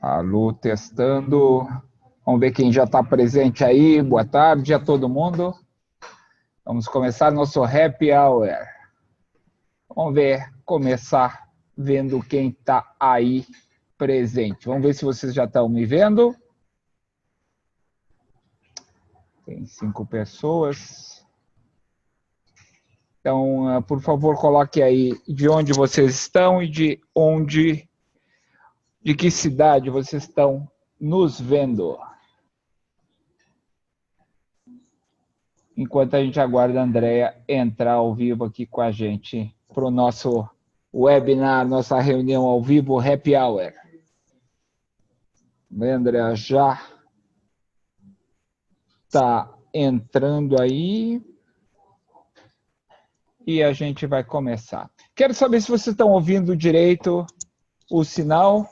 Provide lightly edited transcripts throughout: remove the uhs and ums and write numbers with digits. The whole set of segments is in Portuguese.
Alô, testando. Vamos ver quem já está presente aí. Boa tarde a todo mundo. Vamos começar nosso Happy Hour. Vamos ver, começar vendo quem está aí presente. Vamos ver se vocês já estão me vendo. Tem 5 pessoas. Então, por favor, coloque aí de onde vocês estão e de que cidade vocês estão nos vendo. Enquanto a gente aguarda a Andrea entrar ao vivo aqui com a gente para o nosso webinar, nossa reunião ao vivo, Happy Hour. A Andrea já está entrando aí e a gente vai começar. Quero saber se vocês estão ouvindo direito o sinal.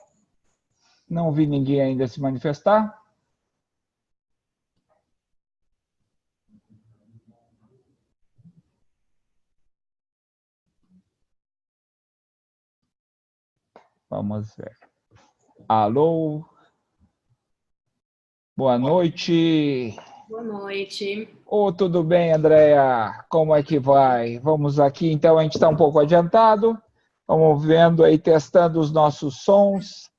Não vi ninguém ainda se manifestar. Vamos ver. Alô? Boa noite. Boa noite. Tudo bem, Andréia? Como é que vai? Vamos aqui, então, a gente está um pouco adiantado. Vamos vendo aí, testando os nossos sons.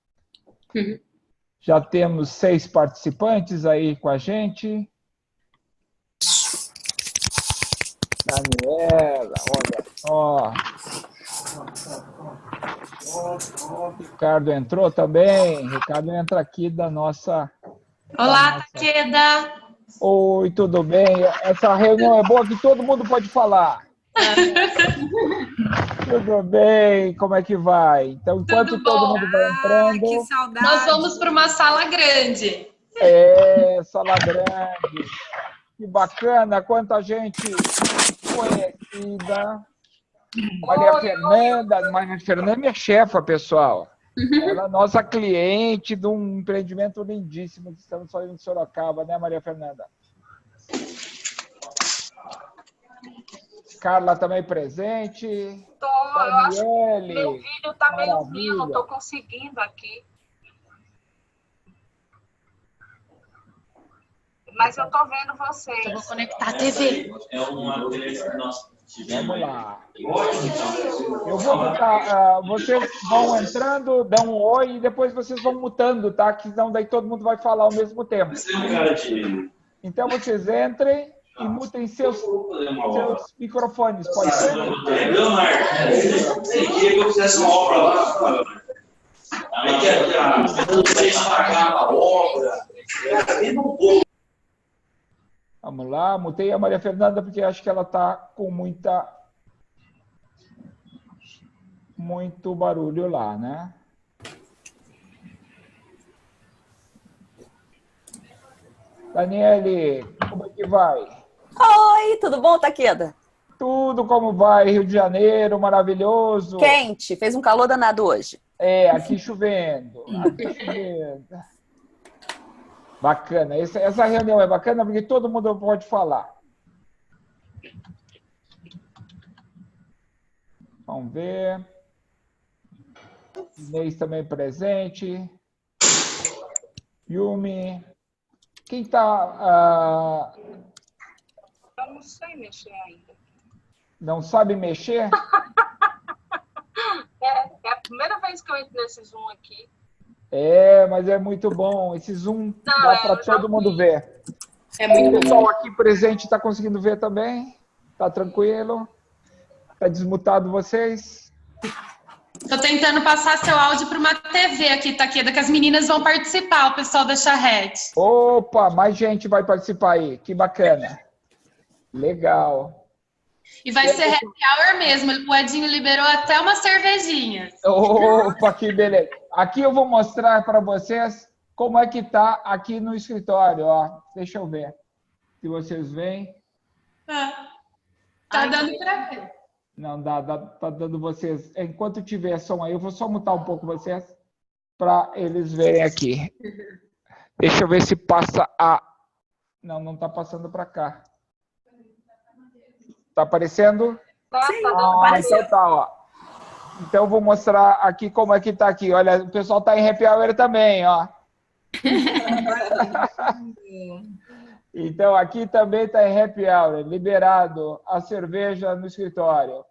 Já temos 6 participantes aí com a gente. Daniela, olha só. Ricardo entrou também. Ricardo entra aqui da nossa... Olá, Takeda. Oi, tudo bem? Essa reunião é boa que todo mundo pode falar. Tudo bem? Como é que vai? Então, enquanto todo mundo vai entrando... Que saudade. Nós vamos para uma sala grande. Sala grande. Que bacana, quanta gente conhecida. Maria Fernanda é minha chefa, pessoal. Ela é nossa cliente de um empreendimento lindíssimo que estamos fazendo em Sorocaba, né, Maria Fernanda? Carla também presente. Daniele. Meu vídeo está meio ruim, não estou conseguindo aqui. Mas eu estou vendo vocês. Eu vou conectar a TV. Vamos lá. Eu vou mutar. Vocês vão entrando, dão um oi e depois vocês vão mutando, tá? Que senão daí todo mundo vai falar ao mesmo tempo. Então vocês entrem e mutem seus microfones, pode ser? Vamos lá, mutei a Maria Fernanda porque acho que ela está com muito barulho lá, né? Daniele, como é que vai? Oi, tudo bom, Takeda? Tudo como vai? Rio de Janeiro, maravilhoso. Quente, fez um calor danado hoje. Aqui chovendo. Bacana. Essa reunião é bacana porque todo mundo pode falar. Vamos ver. Inês também presente. Yumi. Quem está... Eu não sei mexer ainda. Não sabe mexer? É a primeira vez que eu entro nesse Zoom aqui. Mas é muito bom. Esse Zoom dá para todo mundo ver. Muito O pessoal aqui presente está conseguindo ver também? Está tranquilo? Está desmutado vocês? Estou tentando passar seu áudio para uma TV aqui, Takeda, que as meninas vão participar, o pessoal da Charrete. Opa, mais gente vai participar aí. Que bacana. Legal. E vai ser happy hour mesmo. O Edinho liberou até uma cervejinha. Opa, que beleza. Aqui eu vou mostrar para vocês como é que tá aqui no escritório, ó. Deixa eu ver. Se vocês veem. Tá dando para ver. Não, tá dando vocês. Enquanto tiver som aí, eu vou só mutar um pouco vocês para eles verem aqui. Deixa eu ver se passa a... Não tá passando para cá. Tá aparecendo? Tá Sim, dando Então tá, ó. Então, eu vou mostrar aqui como é que está aqui. Olha, o pessoal está em happy hour também, ó. Então, aqui também está em happy hour, liberado a cerveja no escritório.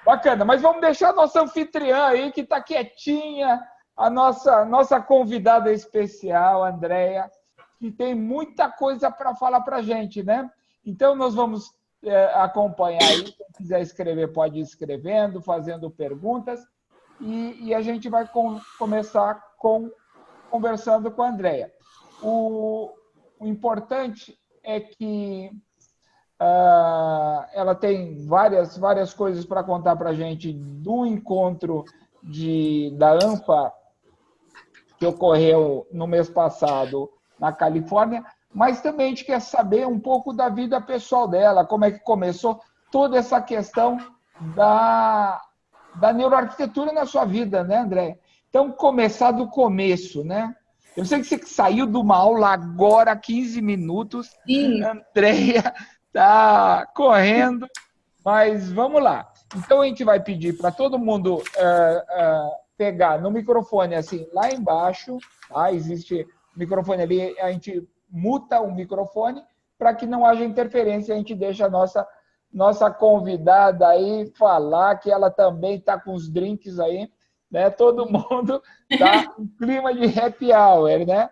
Bacana, mas vamos deixar a nossa anfitriã aí, que está quietinha, a nossa convidada especial, Andréia, que tem muita coisa para falar para a gente, né? Então, nós vamos acompanhar aí. Quem quiser escrever, pode ir escrevendo, fazendo perguntas, e a gente vai começar conversando com a Andréia. O importante é que ela tem várias coisas para contar para a gente do encontro da ANFA, que ocorreu no mês passado na Califórnia, mas também a gente quer saber um pouco da vida pessoal dela, como é que começou toda essa questão da neuroarquitetura na sua vida, né, André? Então, começar do começo, né? Eu sei que você saiu de uma aula agora há 15 minutos. Sim. Andréia está correndo, mas vamos lá. Então, a gente vai pedir para todo mundo pegar no microfone, assim, lá embaixo, tá? Existe microfone ali, a gente muta o microfone para que não haja interferência. A gente deixa a nossa convidada aí falar, que ela também está com os drinks aí, né? Todo mundo está em clima de happy hour, né?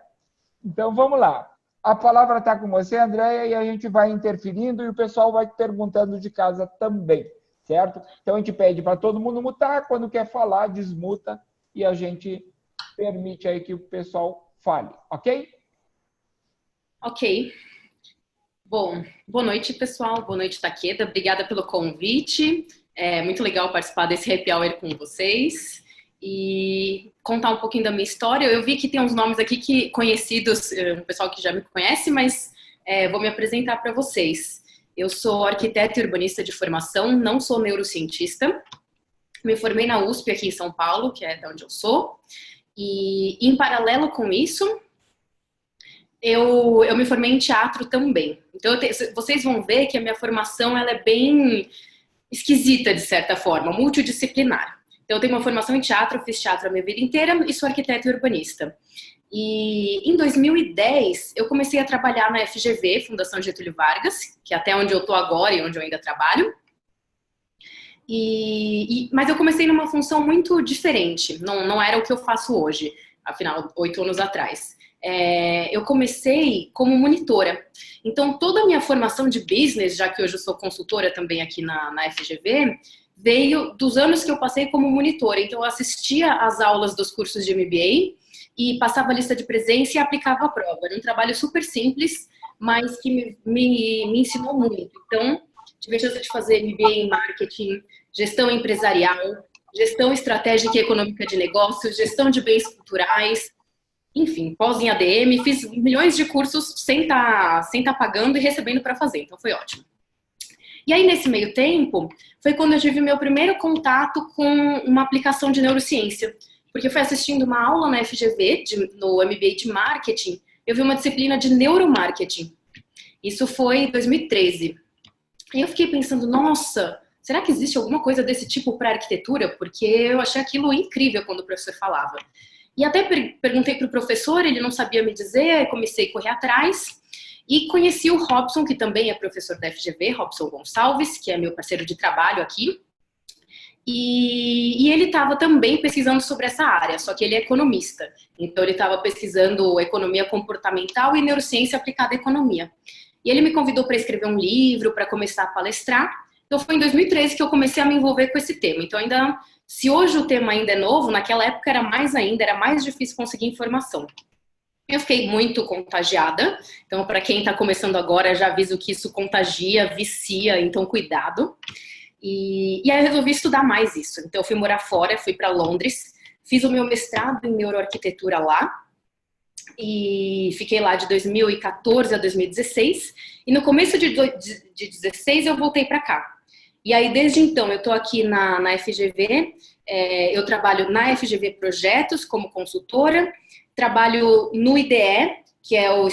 Então, vamos lá. A palavra está com você, Andréia, e a gente vai interferindo e o pessoal vai perguntando de casa também, certo? Então, a gente pede para todo mundo mutar, quando quer falar, desmuta e a gente permite aí que o pessoal fale, ok? Ok. Bom, boa noite, pessoal. Boa noite, Takeda. Obrigada pelo convite. É muito legal participar desse happy hour com vocês e contar um pouquinho da minha história. Eu vi que tem uns nomes aqui conhecidos, um pessoal que já me conhece, mas vou me apresentar para vocês. Eu sou arquiteta e urbanista de formação, não sou neurocientista. Me formei na USP aqui em São Paulo, que é de onde eu sou. E, em paralelo com isso, eu me formei em teatro também. Então, vocês vão ver que a minha formação ela é bem esquisita, de certa forma, multidisciplinar. Então, eu tenho uma formação em teatro, fiz teatro a minha vida inteira e sou arquiteta e urbanista. E em 2010, eu comecei a trabalhar na FGV, Fundação Getúlio Vargas, que é até onde eu estou agora e onde eu ainda trabalho. Mas eu comecei numa função muito diferente, não era o que eu faço hoje, afinal, 8 anos atrás. Eu comecei como monitora. Então, toda a minha formação de business, já que hoje eu sou consultora também aqui na FGV, veio dos anos que eu passei como monitora. Então, eu assistia às aulas dos cursos de MBA e passava a lista de presença e aplicava a prova. Era um trabalho super simples, mas que me ensinou muito. Então, tive a chance de fazer MBA em marketing, gestão empresarial, gestão estratégica e econômica de negócios, gestão de bens culturais, enfim, pós em ADM, fiz milhões de cursos sem estar pagando e recebendo para fazer, então foi ótimo. E aí, nesse meio tempo, foi quando eu tive meu primeiro contato com uma aplicação de neurociência, porque foi assistindo uma aula na FGV, no MBA de marketing, eu vi uma disciplina de neuromarketing. Isso foi em 2013. E eu fiquei pensando, nossa, será que existe alguma coisa desse tipo para arquitetura? Porque eu achei aquilo incrível quando o professor falava. E até perguntei para o professor, ele não sabia me dizer, comecei a correr atrás e conheci o Robson, que também é professor da FGV, Robson Gonçalves, que é meu parceiro de trabalho aqui. E ele estava também pesquisando sobre essa área, só que ele é economista. Então, ele estava pesquisando economia comportamental e neurociência aplicada à economia. E ele me convidou para escrever um livro, para começar a palestrar. Então, foi em 2013 que eu comecei a me envolver com esse tema. Então, ainda, se hoje o tema ainda é novo, naquela época era mais ainda, era mais difícil conseguir informação. Eu fiquei muito contagiada. Então, para quem está começando agora, já aviso que isso contagia, vicia, então cuidado. E aí eu resolvi estudar mais isso. Então, eu fui morar fora, fui para Londres, fiz o meu mestrado em neuroarquitetura lá. E fiquei lá de 2014 a 2016. E no começo de 2016 eu voltei para cá. E aí, desde então, eu estou aqui na FGV. Eu trabalho na FGV Projetos como consultora. Trabalho no IDE, que é o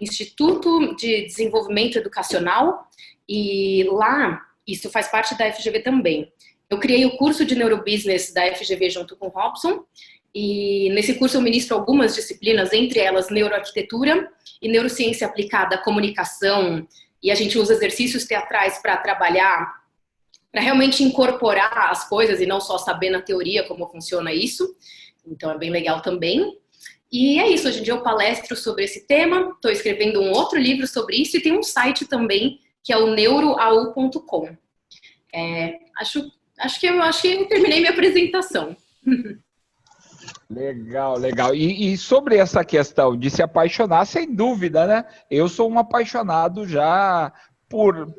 Instituto de Desenvolvimento Educacional. E lá, isso faz parte da FGV também. eu criei o curso de Neurobusiness da FGV junto com o Robson, e nesse curso eu ministro algumas disciplinas, entre elas neuroarquitetura e neurociência aplicada à comunicação, e a gente usa exercícios teatrais para trabalhar, para realmente incorporar as coisas e não só saber na teoria como funciona isso. Então é bem legal também. E é isso, hoje em dia eu palestro sobre esse tema, estou escrevendo um outro livro sobre isso e tem um site também que é o neuroau.com. Acho que eu terminei minha apresentação. Legal, legal. E sobre essa questão de se apaixonar, sem dúvida, né? Eu sou um apaixonado já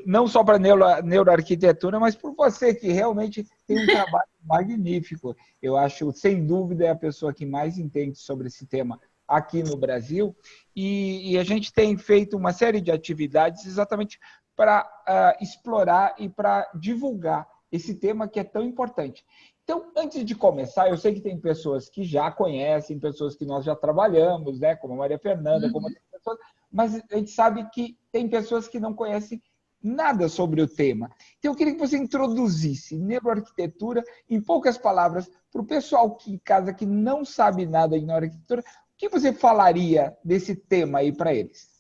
não só para neuroarquitetura, mas por você que realmente tem um trabalho magnífico. Eu acho, sem dúvida, é a pessoa que mais entende sobre esse tema aqui no Brasil. E a gente tem feito uma série de atividades exatamente para explorar e para divulgar esse tema que é tão importante. Então, antes de começar, eu sei que tem pessoas que já conhecem, pessoas que nós já trabalhamos, né, como a Maria Fernanda, como outras pessoas, mas a gente sabe que tem pessoas que não conhecem nada sobre o tema. Então, eu queria que você introduzisse neuroarquitetura, em poucas palavras, para o pessoal que em casa que não sabe nada de neuroarquitetura, o que você falaria desse tema aí para eles?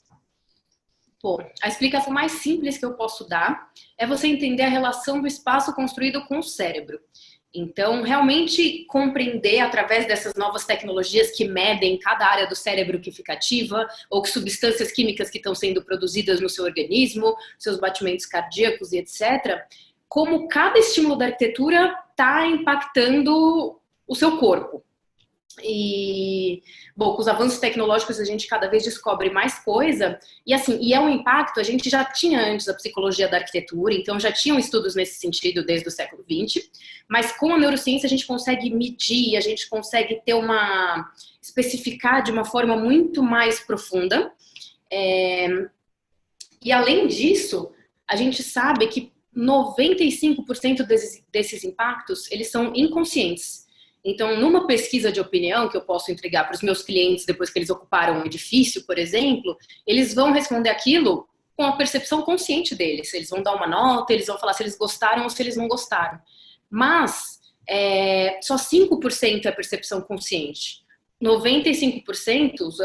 Bom, a explicação mais simples que eu posso dar é você entender a relação do espaço construído com o cérebro. Então, realmente compreender através dessas novas tecnologias que medem cada área do cérebro que fica ativa, ou que substâncias químicas que estão sendo produzidas no seu organismo, seus batimentos cardíacos e etc., como cada estímulo da arquitetura está impactando o seu corpo. E, bom, com os avanços tecnológicos a gente cada vez descobre mais coisa, e é um impacto, a gente já tinha antes a psicologia da arquitetura, então já tinham estudos nesse sentido desde o século XX, mas com a neurociência a gente consegue medir, a gente consegue especificar de uma forma muito mais profunda, e além disso, a gente sabe que 95% desses impactos, eles são inconscientes. Então, numa pesquisa de opinião que eu posso entregar para os meus clientes depois que eles ocuparam um edifício, por exemplo, eles vão responder aquilo com a percepção consciente deles. Eles vão dar uma nota, eles vão falar se eles gostaram ou se eles não gostaram. Mas, só 5% é percepção consciente. 95%,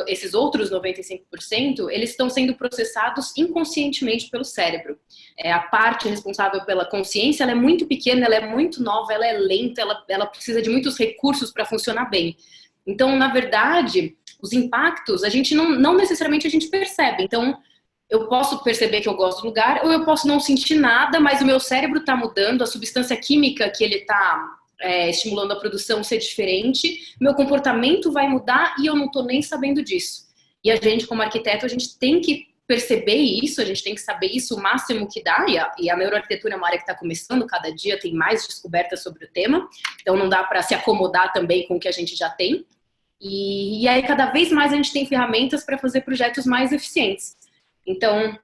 esses outros 95%, eles estão sendo processados inconscientemente pelo cérebro. A parte responsável pela consciência, ela é muito pequena, ela é muito nova, ela é lenta, ela precisa de muitos recursos para funcionar bem. Então, na verdade, os impactos, a gente não necessariamente a gente percebe. Então, eu posso perceber que eu gosto do lugar, ou eu posso não sentir nada, mas o meu cérebro está mudando, a substância química que ele está estimulando a produção ser diferente, meu comportamento vai mudar e eu não estou nem sabendo disso. E a gente, como arquiteto, a gente tem que perceber isso, a gente tem que saber isso o máximo que dá, e a neuroarquitetura é uma área que está começando, cada dia tem mais descobertas sobre o tema, então não dá para se acomodar também com o que a gente já tem, e aí cada vez mais a gente tem ferramentas para fazer projetos mais eficientes. Então,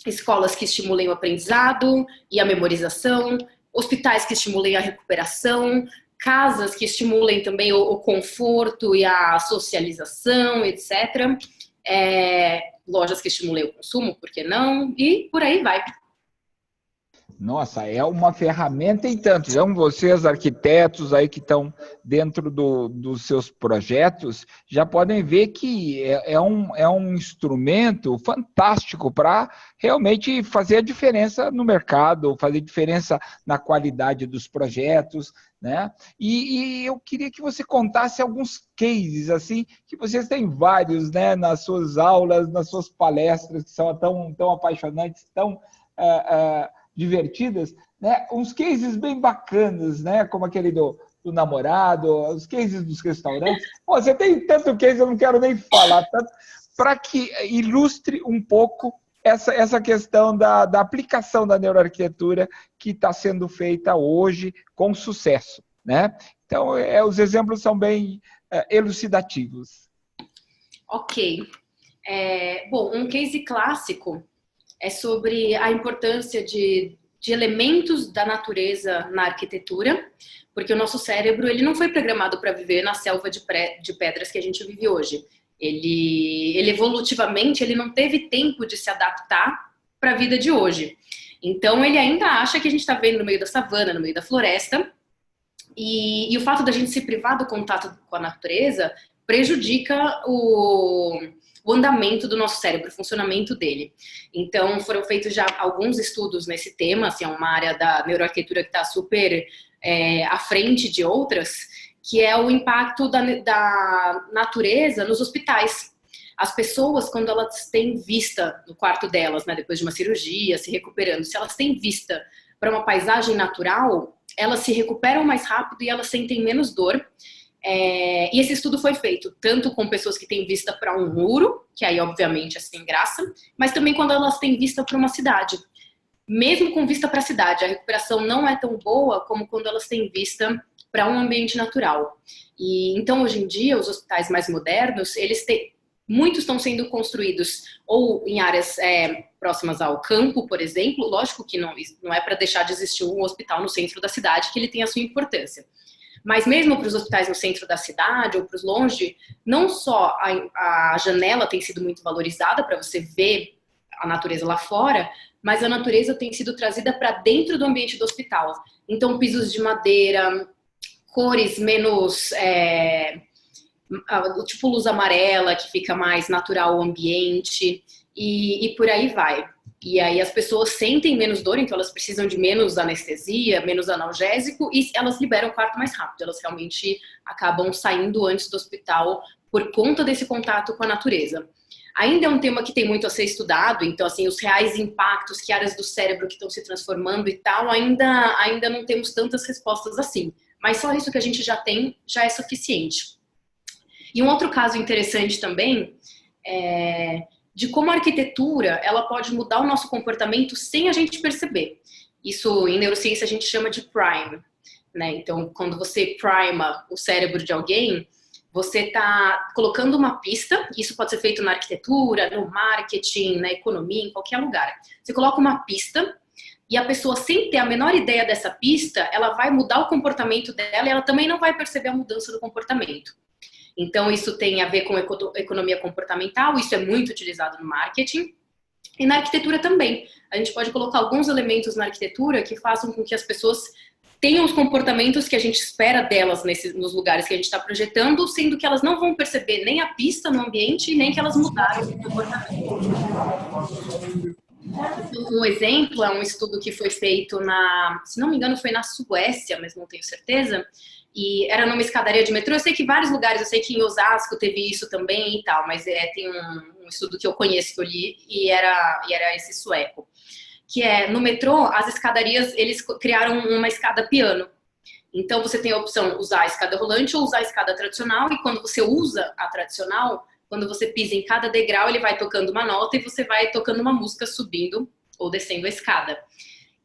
escolas que estimulem o aprendizado e a memorização, hospitais que estimulem a recuperação, casas que estimulem também o conforto e a socialização, etc. Lojas que estimulem o consumo, por que não? E por aí vai. Nossa, é uma ferramenta em tanto. Então, vocês, arquitetos aí que estão dentro dos seus projetos, já podem ver que é um instrumento fantástico para realmente fazer a diferença no mercado, fazer diferença na qualidade dos projetos, né? E eu queria que você contasse alguns cases, assim, que vocês têm vários, né, nas suas aulas, nas suas palestras, que são tão apaixonantes, tão divertidas, né? Uns cases bem bacanas, né? Como aquele do namorado, os cases dos restaurantes. Pô, você tem tanto case, eu não quero nem falar, tanto, para que ilustre um pouco essa questão da aplicação da neuroarquitetura que está sendo feita hoje com sucesso, né? Então, os exemplos são bem elucidativos. Ok. Bom, um case clássico é sobre a importância de elementos da natureza na arquitetura, porque o nosso cérebro ele não foi programado para viver na selva de pedras que a gente vive hoje. Ele evolutivamente ele não teve tempo de se adaptar para a vida de hoje. Então, ele ainda acha que a gente está vendo no meio da savana, no meio da floresta, e o fato da gente se privar do contato com a natureza prejudica o andamento do nosso cérebro, o funcionamento dele. Então, foram feitos já alguns estudos nesse tema, assim, é uma área da neuroarquitetura que está super à frente de outras, que é o impacto da natureza nos hospitais. As pessoas, quando elas têm vista no quarto delas, né, depois de uma cirurgia, se recuperando, se elas têm vista para uma paisagem natural, elas se recuperam mais rápido e elas sentem menos dor. E esse estudo foi feito tanto com pessoas que têm vista para um muro, que aí obviamente é sem graça, mas também quando elas têm vista para uma cidade. Mesmo com vista para a cidade, a recuperação não é tão boa como quando elas têm vista para um ambiente natural. E então, hoje em dia, os hospitais mais modernos, muitos estão sendo construídos ou em áreas próximas ao campo, por exemplo. Lógico que não é para deixar de existir um hospital no centro da cidade, que ele tem a sua importância. Mas mesmo para os hospitais no centro da cidade ou para os longe, não só a janela tem sido muito valorizada para você ver a natureza lá fora, mas a natureza tem sido trazida para dentro do ambiente do hospital. Então, pisos de madeira, cores menos... tipo luz amarela, que fica mais natural o ambiente, e por aí vai. E aí as pessoas sentem menos dor, então elas precisam de menos anestesia, menos analgésico, e elas liberam o quarto mais rápido. Elas realmente acabam saindo antes do hospital por conta desse contato com a natureza. Ainda é um tema que tem muito a ser estudado, então assim, os reais impactos, que áreas do cérebro que estão se transformando e tal, ainda não temos tantas respostas assim. Mas só isso que a gente já tem, já é suficiente. E um outro caso interessante também é de como a arquitetura ela pode mudar o nosso comportamento sem a gente perceber. Isso em neurociência a gente chama de prime, né? Então, quando você prima o cérebro de alguém, você está colocando uma pista. Isso pode ser feito na arquitetura, no marketing, na economia, em qualquer lugar. Você coloca uma pista e a pessoa, sem ter a menor ideia dessa pista, ela vai mudar o comportamento dela e ela também não vai perceber a mudança do comportamento. Então, isso tem a ver com economia comportamental, isso é muito utilizado no marketing. E na arquitetura também. A gente pode colocar alguns elementos na arquitetura que façam com que as pessoas tenham os comportamentos que a gente espera delas nos lugares que a gente está projetando, sendo que elas não vão perceber nem a pista no ambiente, nem que elas mudaram o comportamento. Um exemplo é um estudo que foi feito se não me engano, foi na Suécia, mas não tenho certeza, e era numa escadaria de metrô. Eu sei que vários lugares, eu sei que em Osasco teve isso também e tal, mas tem um estudo que eu conheço, que eu li, e era esse sueco. Que no metrô, as escadarias, eles criaram uma escada piano. Então, você tem a opção usar a escada rolante ou usar a escada tradicional, e quando você usa a tradicional, quando você pisa em cada degrau, ele vai tocando uma nota e você vai tocando uma música subindo ou descendo a escada.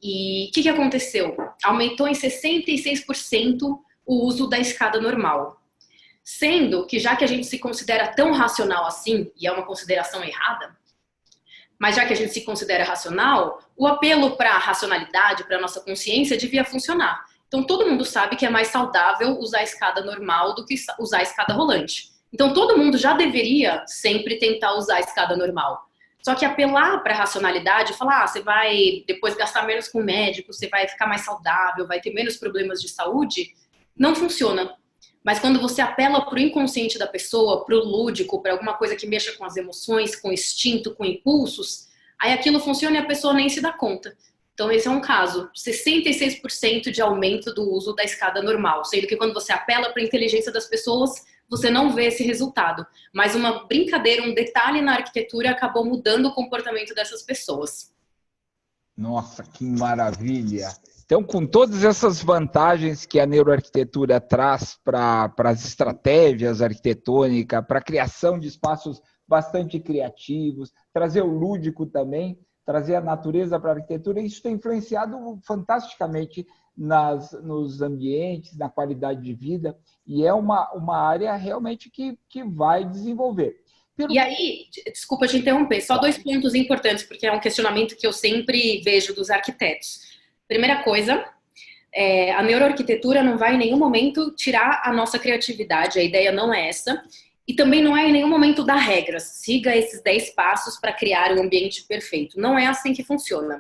E o que aconteceu? Aumentou em 66% o uso da escada normal. Sendo que, já que a gente se considera tão racional assim, e é uma consideração errada, mas já que a gente se considera racional, o apelo para a racionalidade, para a nossa consciência, devia funcionar. Então, todo mundo sabe que é mais saudável usar a escada normal do que usar a escada rolante. Então, todo mundo já deveria sempre tentar usar a escada normal. Só que apelar para a racionalidade, falar, você vai depois gastar menos com o médico, você vai ficar mais saudável, vai ter menos problemas de saúde, não funciona. Mas quando você apela para o inconsciente da pessoa, para o lúdico, para alguma coisa que mexa com as emoções, com o instinto, com impulsos, aí aquilo funciona e a pessoa nem se dá conta. Então, esse é um caso. 66% de aumento do uso da escada normal. Sendo que quando você apela para a inteligência das pessoas, você não vê esse resultado. Mas uma brincadeira, um detalhe na arquitetura acabou mudando o comportamento dessas pessoas. Nossa, que maravilha! Então, com todas essas vantagens que a neuroarquitetura traz para as estratégias arquitetônicas, para a criação de espaços bastante criativos, trazer o lúdico também, trazer a natureza para a arquitetura, isso tem influenciado fantasticamente nos ambientes, na qualidade de vida, e é uma área realmente que vai desenvolver. E aí, desculpa te interromper, só 2 pontos importantes, porque é um questionamento que eu sempre vejo dos arquitetos. Primeira coisa, a neuroarquitetura não vai em nenhum momento tirar a nossa criatividade, a ideia não é essa, e também não é em nenhum momento dar regras, siga esses 10 passos para criar um ambiente perfeito. Não é assim que funciona.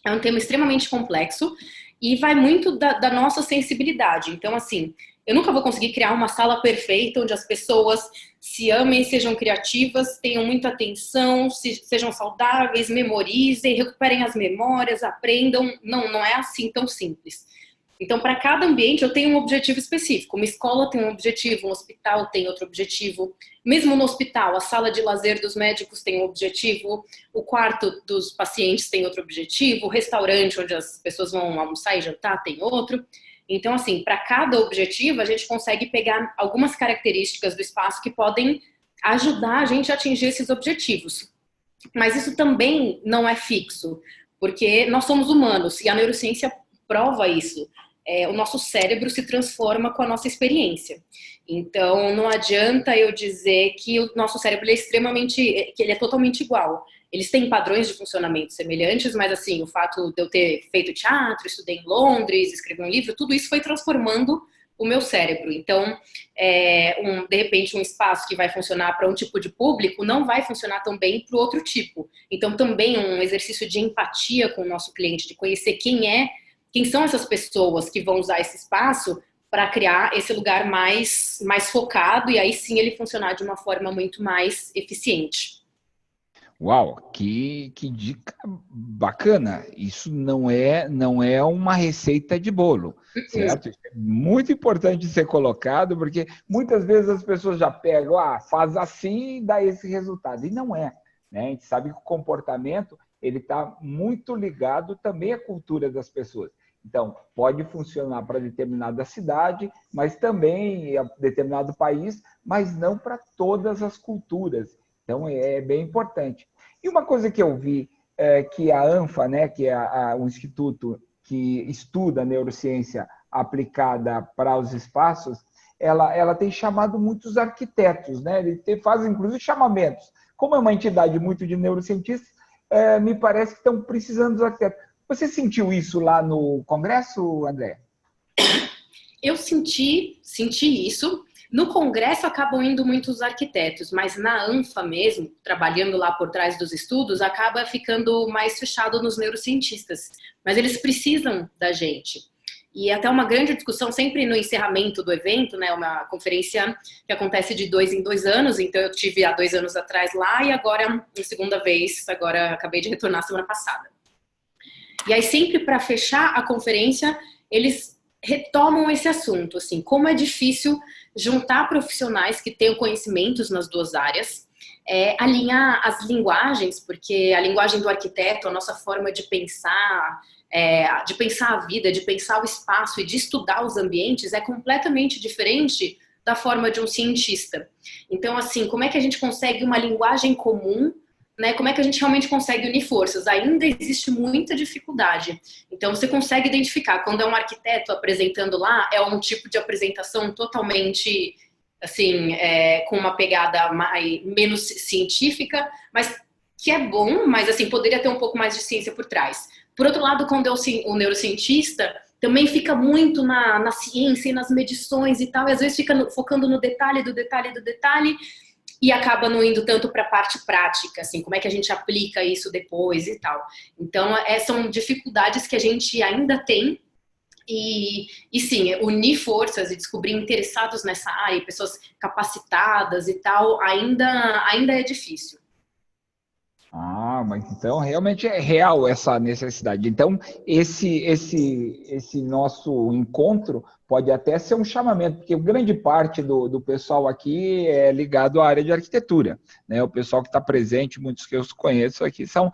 É um tema extremamente complexo e vai muito da nossa sensibilidade. Então, assim, eu nunca vou conseguir criar uma sala perfeita onde as pessoas se amem, sejam criativas, tenham muita atenção, sejam saudáveis, memorizem, recuperem as memórias, aprendam. Não, não é assim tão simples. Então, para cada ambiente, eu tenho um objetivo específico. Uma escola tem um objetivo, um hospital tem outro objetivo. Mesmo no hospital, a sala de lazer dos médicos tem um objetivo, o quarto dos pacientes tem outro objetivo, o restaurante onde as pessoas vão almoçar e jantar tem outro. Então, assim, para cada objetivo, a gente consegue pegar algumas características do espaço que podem ajudar a gente a atingir esses objetivos. Mas isso também não é fixo, porque nós somos humanos e a neurociência prova isso. O nosso cérebro se transforma com a nossa experiência. Então, não adianta eu dizer que o nosso cérebro que ele é totalmente igual. Eles têm padrões de funcionamento semelhantes, mas assim, o fato de eu ter feito teatro, estudei em Londres, escrevi um livro, tudo isso foi transformando o meu cérebro. Então, de repente, um espaço que vai funcionar para um tipo de público não vai funcionar tão bem para o outro tipo. Então, também um exercício de empatia com o nosso cliente, de conhecer quem são essas pessoas que vão usar esse espaço para criar esse lugar mais focado e aí sim ele funcionar de uma forma muito mais eficiente. Uau, que dica bacana. Isso não é uma receita de bolo, certo? Isso é muito importante ser colocado, porque muitas vezes as pessoas já pegam, faz assim e dá esse resultado. E não é, né? A gente sabe que o comportamento ele está muito ligado também à cultura das pessoas. Então, pode funcionar para determinada cidade, mas também a determinado país, mas não para todas as culturas. Então, é bem importante. E uma coisa que eu vi, que a ANFA, né, que é o instituto que estuda a neurociência aplicada para os espaços, ela tem chamado muitos arquitetos, né? Ele faz, inclusive, chamamentos. Como é uma entidade muito de neurocientistas, me parece que estão precisando dos arquitetos. Você sentiu isso lá no Congresso, André? Eu senti isso. No Congresso acabam indo muitos arquitetos, mas na ANFA mesmo, trabalhando lá por trás dos estudos, acaba ficando mais fechado nos neurocientistas. Mas eles precisam da gente. E até uma grande discussão sempre no encerramento do evento, né? Uma conferência que acontece de 2 em 2 anos, então eu tive há 2 anos atrás lá e agora, a segunda vez, agora acabei de retornar semana passada. E aí sempre para fechar a conferência, eles retomam esse assunto, assim, como é difícil juntar profissionais que tenham conhecimentos nas duas áreas, alinhar as linguagens, porque a linguagem do arquiteto, a nossa forma de pensar a vida, de pensar o espaço e de estudar os ambientes é completamente diferente da forma de um cientista. Então, assim, como é que a gente consegue uma linguagem comum, né? Como é que a gente realmente consegue unir forças? Ainda existe muita dificuldade. Então, você consegue identificar, quando é um arquiteto apresentando lá, é um tipo de apresentação totalmente, assim, com uma pegada menos científica, mas que é bom, mas, assim, poderia ter um pouco mais de ciência por trás. Por outro lado, quando é o neurocientista, também fica muito na ciência e nas medições e tal, e às vezes fica focando no detalhe do detalhe do detalhe, e acaba não indo tanto para a parte prática, assim, como é que a gente aplica isso depois e tal. Então, são dificuldades que a gente ainda tem e sim, unir forças e descobrir interessados nessa área, pessoas capacitadas e tal, ainda é difícil. Mas então realmente é real essa necessidade. Então, esse nosso encontro pode até ser um chamamento, porque grande parte do pessoal aqui é ligado à área de arquitetura, né? O pessoal que está presente, muitos que eu conheço aqui, são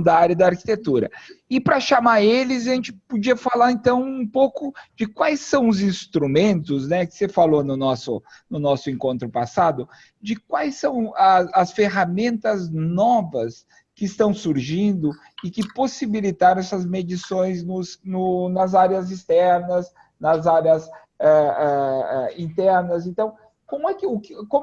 da área da arquitetura. E para chamar eles, a gente podia falar, então, um pouco de quais são os instrumentos, né, que você falou no nosso encontro passado, de quais são as ferramentas novas que estão surgindo e que possibilitaram essas medições nas áreas externas, nas áreas internas. Então, como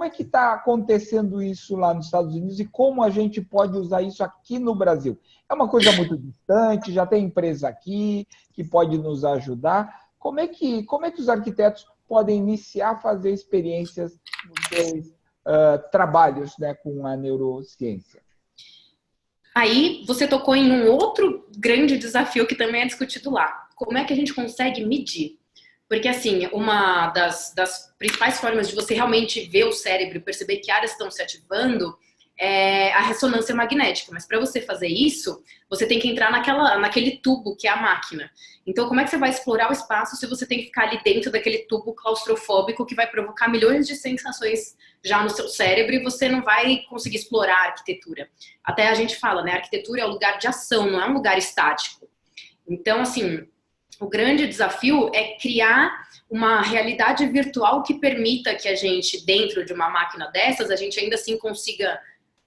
é que está acontecendo isso lá nos Estados Unidos e como a gente pode usar isso aqui no Brasil? É uma coisa muito distante, já tem empresa aqui que pode nos ajudar. Como é que os arquitetos podem iniciar a fazer experiências nos seus trabalhos, né, com a neurociência? Aí você tocou em um outro grande desafio que também é discutido lá. Como é que a gente consegue medir? Porque, assim, uma das principais formas de você realmente ver o cérebro e perceber que áreas estão se ativando é a ressonância magnética. Mas para você fazer isso, você tem que entrar naquele tubo que é a máquina. Então, como é que você vai explorar o espaço se você tem que ficar ali dentro daquele tubo claustrofóbico que vai provocar milhões de sensações já no seu cérebro e você não vai conseguir explorar a arquitetura? Até a gente fala, né? A arquitetura é um lugar de ação, não é um lugar estático. Então, assim, o grande desafio é criar uma realidade virtual que permita que a gente, dentro de uma máquina dessas, a gente ainda assim consiga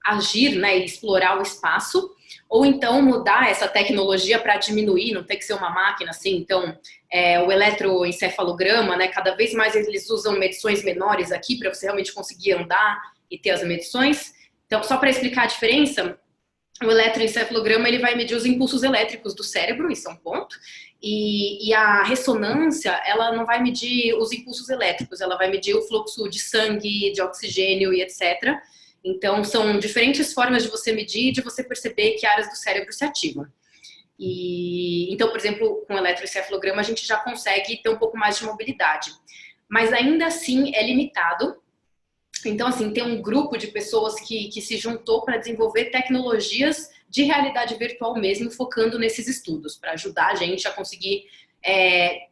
agir, né, e explorar o espaço, ou então mudar essa tecnologia para diminuir, não ter que ser uma máquina assim. Então, o eletroencefalograma, né, cada vez mais eles usam medições menores aqui para você realmente conseguir andar e ter as medições. Então, só para explicar a diferença, o eletroencefalograma ele vai medir os impulsos elétricos do cérebro, isso é um ponto, e a ressonância, ela não vai medir os impulsos elétricos, ela vai medir o fluxo de sangue, de oxigênio e etc. Então, são diferentes formas de você medir e de você perceber que áreas do cérebro se ativam. Então, por exemplo, com o eletroencefalograma, a gente já consegue ter um pouco mais de mobilidade. Mas ainda assim é limitado. Então, assim, tem um grupo de pessoas que se juntou para desenvolver tecnologias de realidade virtual mesmo, focando nesses estudos, para ajudar a gente a conseguir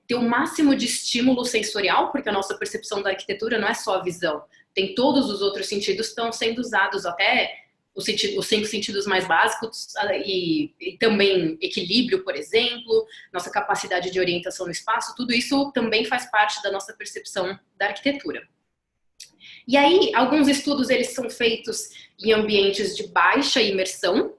ter o máximo de estímulo sensorial, porque a nossa percepção da arquitetura não é só a visão. Tem todos os outros sentidos que estão sendo usados, até os 5 sentidos mais básicos, e também equilíbrio, por exemplo, nossa capacidade de orientação no espaço, tudo isso também faz parte da nossa percepção da arquitetura. E aí, alguns estudos eles são feitos em ambientes de baixa imersão,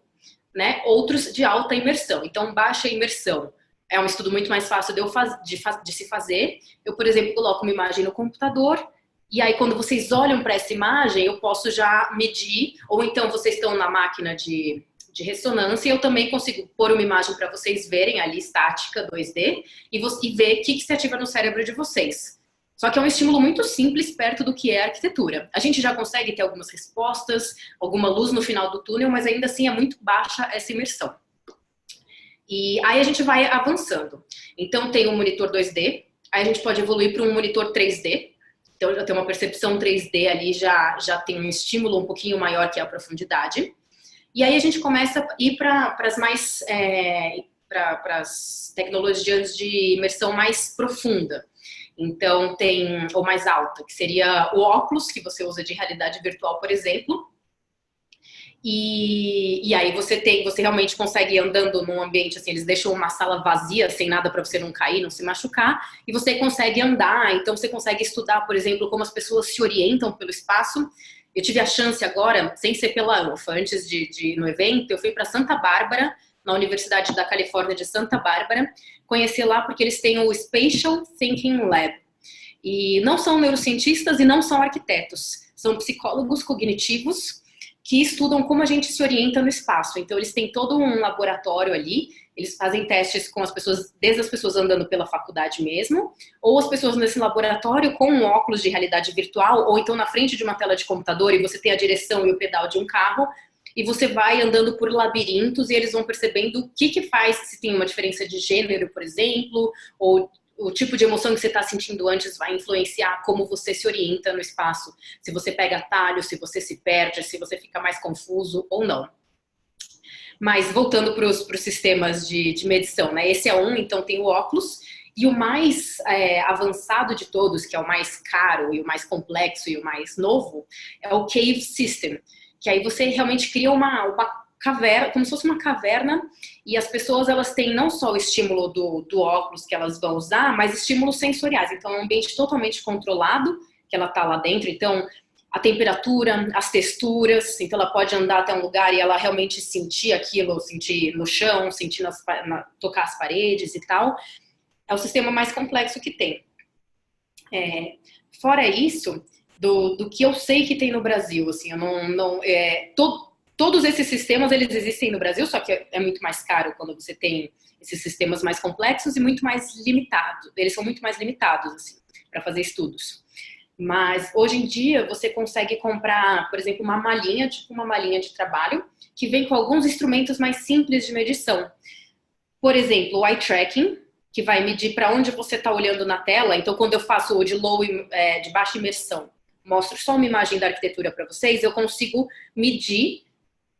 né? Outros de alta imersão. Então, baixa imersão é um estudo muito mais fácil de se fazer. Eu, por exemplo, coloco uma imagem no computador, e aí quando vocês olham para essa imagem, eu posso já medir, ou então vocês estão na máquina de ressonância, e eu também consigo pôr uma imagem para vocês verem ali, estática, 2D, e ver o que se ativa no cérebro de vocês. Só que é um estímulo muito simples perto do que é a arquitetura. A gente já consegue ter algumas respostas, alguma luz no final do túnel, mas ainda assim é muito baixa essa imersão. E aí a gente vai avançando. Então tem um monitor 2D, aí a gente pode evoluir para um monitor 3D. Então já tem uma percepção 3D ali, já tem um estímulo um pouquinho maior que a profundidade. E aí a gente começa a ir para as tecnologias de imersão mais profunda. Então tem, ou mais alta, que seria o óculos, que você usa de realidade virtual, por exemplo. E aí você realmente consegue ir andando num ambiente assim, eles deixam uma sala vazia, sem nada para você não cair, não se machucar, e você consegue andar, então você consegue estudar, por exemplo, como as pessoas se orientam pelo espaço. Eu tive a chance agora, sem ser pela UFA, antes de ir no evento, eu fui para Santa Bárbara, na Universidade da Califórnia de Santa Bárbara, conhecer lá porque eles têm o Spatial Thinking Lab. E não são neurocientistas e não são arquitetos, são psicólogos cognitivos que estudam como a gente se orienta no espaço. Então, eles têm todo um laboratório ali, eles fazem testes com as pessoas, desde as pessoas andando pela faculdade mesmo, ou as pessoas nesse laboratório com um óculos de realidade virtual, ou então na frente de uma tela de computador e você tem a direção e o pedal de um carro, e você vai andando por labirintos e eles vão percebendo o que faz, se tem uma diferença de gênero, por exemplo, ou o tipo de emoção que você está sentindo antes vai influenciar como você se orienta no espaço. Se você pega atalho, se você se perde, se você fica mais confuso ou não. Mas voltando para os sistemas de medição, né? Esse é então tem o óculos. E o mais avançado de todos, que é o mais caro e o mais complexo e o mais novo, é o Cave System. Que aí você realmente cria uma caverna, como se fosse uma caverna, e as pessoas elas têm não só o estímulo do óculos que elas vão usar, mas estímulos sensoriais. Então é um ambiente totalmente controlado, que ela está lá dentro. Então a temperatura, as texturas, então ela pode andar até um lugar e ela realmente sentir aquilo, sentir no chão, sentir tocar as paredes e tal. É o sistema mais complexo que tem. Fora isso, do que eu sei que tem no Brasil, assim, eu todos esses sistemas, eles existem no Brasil, só que é muito mais caro quando você tem esses sistemas mais complexos e muito mais limitados. Eles são muito mais limitados, assim, para fazer estudos. Mas hoje em dia você consegue comprar, por exemplo, uma malinha, tipo uma malinha de trabalho, que vem com alguns instrumentos mais simples de medição. Por exemplo, o eye tracking, que vai medir para onde você está olhando na tela. Então, quando eu faço o de de baixa imersão, mostro só uma imagem da arquitetura para vocês, eu consigo medir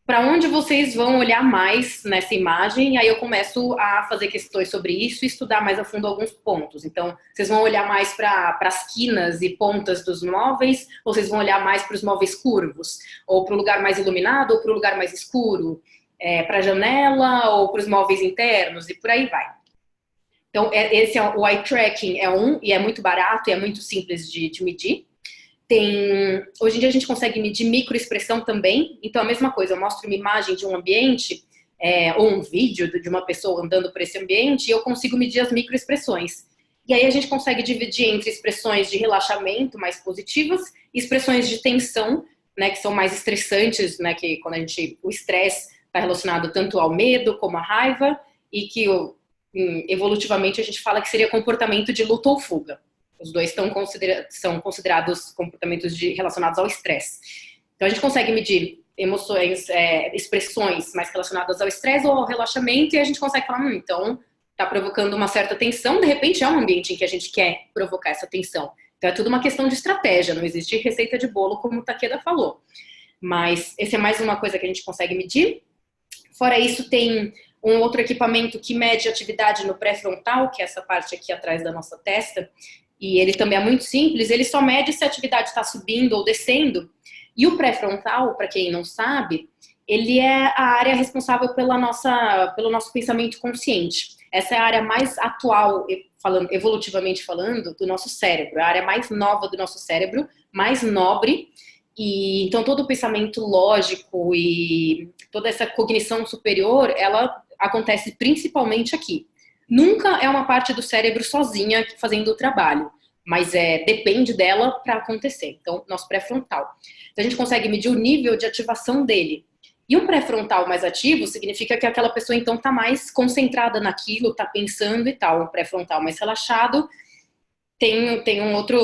para onde vocês vão olhar mais nessa imagem, e aí eu começo a fazer questões sobre isso e estudar mais a fundo alguns pontos. Então, vocês vão olhar mais para as quinas e pontas dos móveis, ou vocês vão olhar mais para os móveis curvos, ou para o lugar mais iluminado, ou para o lugar mais escuro, para a janela, ou para os móveis internos, e por aí vai. Então, esse é o eye tracking, e é muito barato, e é muito simples de medir. Hoje em dia a gente consegue medir microexpressão também, então a mesma coisa, eu mostro uma imagem de um ambiente, ou um vídeo de uma pessoa andando por esse ambiente, e eu consigo medir as microexpressões. E aí a gente consegue dividir entre expressões de relaxamento mais positivas e expressões de tensão, né, que são mais estressantes, né, que quando o estresse está relacionado tanto ao medo como à raiva, e que evolutivamente a gente fala que seria comportamento de luta ou fuga. Os dois são considerados comportamentos relacionados ao estresse. Então, a gente consegue medir emoções, expressões mais relacionadas ao estresse ou ao relaxamento, e a gente consegue falar, então, está provocando uma certa tensão, de repente é um ambiente em que a gente quer provocar essa tensão. Então, é tudo uma questão de estratégia, não existe receita de bolo, como o Takeda falou. Mas esse é mais uma coisa que a gente consegue medir. Fora isso, tem um outro equipamento que mede atividade no pré-frontal, que é essa parte aqui atrás da nossa testa, e ele também é muito simples, ele só mede se a atividade está subindo ou descendo. E o pré-frontal, para quem não sabe, ele é a área responsável pelo nosso pensamento consciente. Essa é a área mais atual, evolutivamente falando, do nosso cérebro, a área mais nova do nosso cérebro, mais nobre. E então todo o pensamento lógico e toda essa cognição superior, ela acontece principalmente aqui. Nunca é uma parte do cérebro sozinha fazendo o trabalho, mas depende dela para acontecer. Então, nosso pré-frontal. Então, a gente consegue medir o nível de ativação dele. E um pré-frontal mais ativo significa que aquela pessoa, então, está mais concentrada naquilo, está pensando e tal. Um pré-frontal mais relaxado tem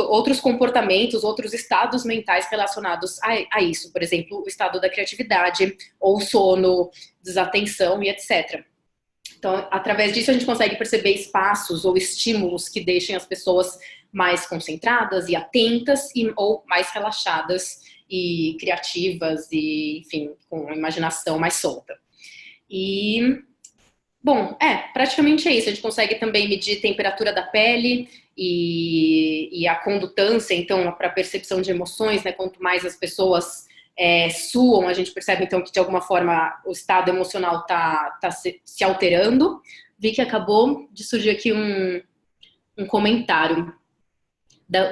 outros comportamentos, outros estados mentais relacionados a isso. Por exemplo, o estado da criatividade, ou sono, desatenção e etc. Então, através disso, a gente consegue perceber espaços ou estímulos que deixem as pessoas mais concentradas e atentas ou mais relaxadas e criativas e, enfim, com a imaginação mais solta. E, bom, praticamente é isso. A gente consegue também medir temperatura da pele e a condutância, então, para percepção de emoções, né? Quanto mais as pessoas suam, a gente percebe, então, que de alguma forma o estado emocional tá se alterando. Vi que acabou de surgir aqui um comentário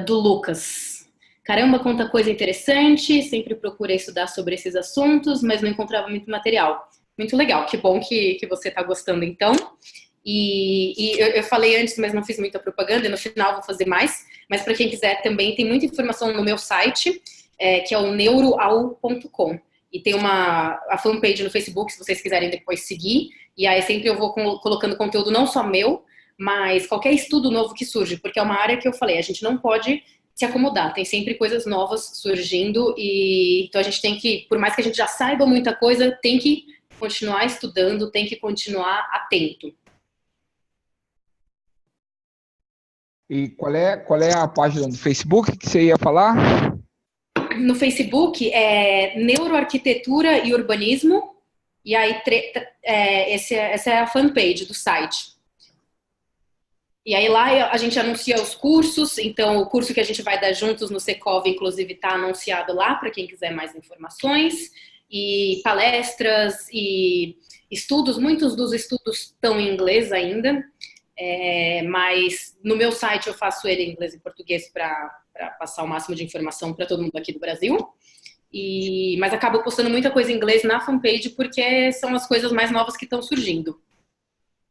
do Lucas. Caramba, quanta coisa interessante, sempre procurei estudar sobre esses assuntos, mas não encontrava muito material. Muito legal, que bom que você está gostando, então. E eu falei antes, mas não fiz muita propaganda, e no final vou fazer mais. Mas para quem quiser também, tem muita informação no meu site, que é o neuroau.com. E tem a fanpage no Facebook, se vocês quiserem depois seguir. E aí sempre eu vou colocando conteúdo não só meu, mas qualquer estudo novo que surge, porque é uma área que eu falei, a gente não pode se acomodar, tem sempre coisas novas surgindo, e então a gente tem que, por mais que a gente já saiba muita coisa, tem que continuar estudando, tem que continuar atento. E qual é a página do Facebook que você ia falar? No Facebook é Neuroarquitetura e Urbanismo, e aí essa é a fanpage do site. E aí lá a gente anuncia os cursos, então o curso que a gente vai dar juntos no Secov, inclusive, está anunciado lá para quem quiser mais informações, e palestras e estudos, muitos dos estudos estão em inglês ainda, mas no meu site eu faço ele em inglês e português para passar o máximo de informação para todo mundo aqui do Brasil. Mas acabo postando muita coisa em inglês na fanpage porque são as coisas mais novas que estão surgindo.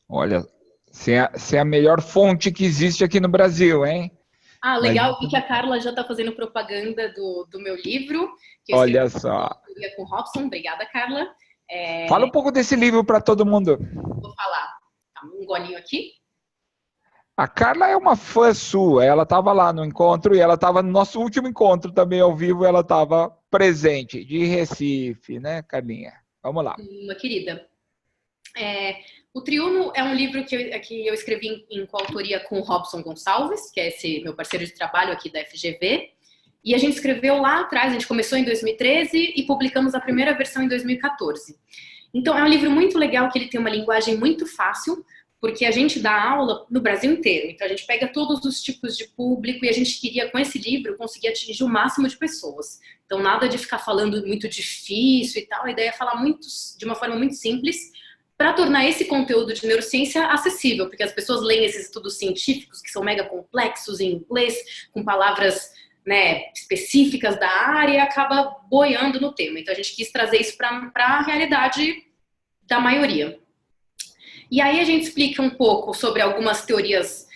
Olha, você é a melhor fonte que existe aqui no Brasil, hein? Ah, legal, e que a Carla já está fazendo propaganda do meu livro. Que eu Olha só. Com Robson. Obrigada, Carla. Fala um pouco desse livro para todo mundo. Vou falar. Tá, um golinho aqui. A Carla é uma fã sua, ela estava lá no encontro e ela estava no nosso último encontro também ao vivo, ela estava presente, de Recife, né, Carlinha? Vamos lá. Uma querida. O Triuno é um livro que eu escrevi em coautoria com o Robson Gonçalves, que é esse meu parceiro de trabalho aqui da FGV, e a gente escreveu lá atrás, a gente começou em 2013 e publicamos a primeira versão em 2014. Então é um livro muito legal, que ele tem uma linguagem muito fácil, porque a gente dá aula no Brasil inteiro, então a gente pega todos os tipos de público e a gente queria, com esse livro, conseguir atingir o máximo de pessoas. Então nada de ficar falando muito difícil e tal, a ideia é falar de uma forma muito simples, para tornar esse conteúdo de neurociência acessível, porque as pessoas leem esses estudos científicos que são mega complexos em inglês, com palavras, né, específicas da área, e acaba boiando no tema. Então a gente quis trazer isso para a realidade da maioria. E aí a gente explica um pouco sobre algumas teorias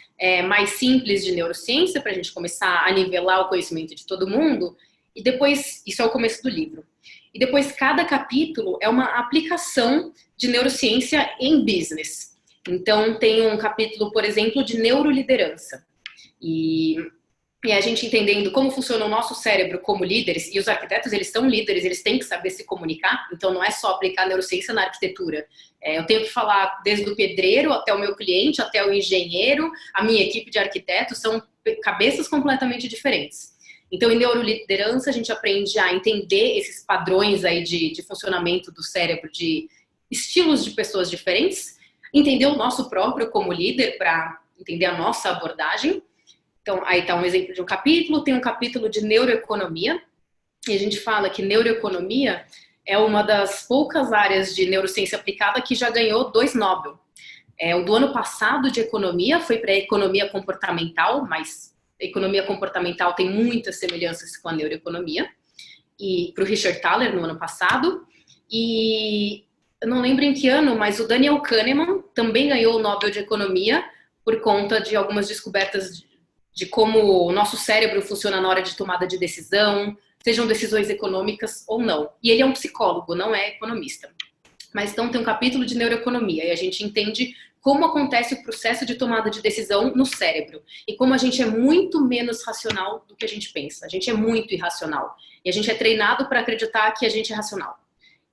mais simples de neurociência, para a gente começar a nivelar o conhecimento de todo mundo, e depois, isso é o começo do livro. E depois cada capítulo é uma aplicação de neurociência em business. Então tem um capítulo, por exemplo, de neuroliderança. E a gente entendendo como funciona o nosso cérebro como líderes, e os arquitetos, eles são líderes, eles têm que saber se comunicar, então não é só aplicar neurociência na arquitetura. Eu tenho que falar desde o pedreiro até o meu cliente, até o engenheiro, a minha equipe de arquitetos, são cabeças completamente diferentes. Então, em neuroliderança, a gente aprende a entender esses padrões aí de funcionamento do cérebro, de estilos de pessoas diferentes, entender o nosso próprio como líder para entender a nossa abordagem. Então, aí está um exemplo de um capítulo, tem um capítulo de neuroeconomia, e a gente fala que neuroeconomia é uma das poucas áreas de neurociência aplicada que já ganhou 2 Nobel. O do ano passado de economia foi para a economia comportamental, mas a economia comportamental tem muitas semelhanças com a neuroeconomia, e para o Richard Thaler no ano passado, e eu não lembro em que ano, mas o Daniel Kahneman também ganhou o Nobel de Economia por conta de algumas descobertas de como o nosso cérebro funciona na hora de tomada de decisão, sejam decisões econômicas ou não. E ele é um psicólogo, não é economista. Mas então tem um capítulo de neuroeconomia, e a gente entende como acontece o processo de tomada de decisão no cérebro. E como a gente é muito menos racional do que a gente pensa. A gente é muito irracional. E a gente é treinado para acreditar que a gente é racional.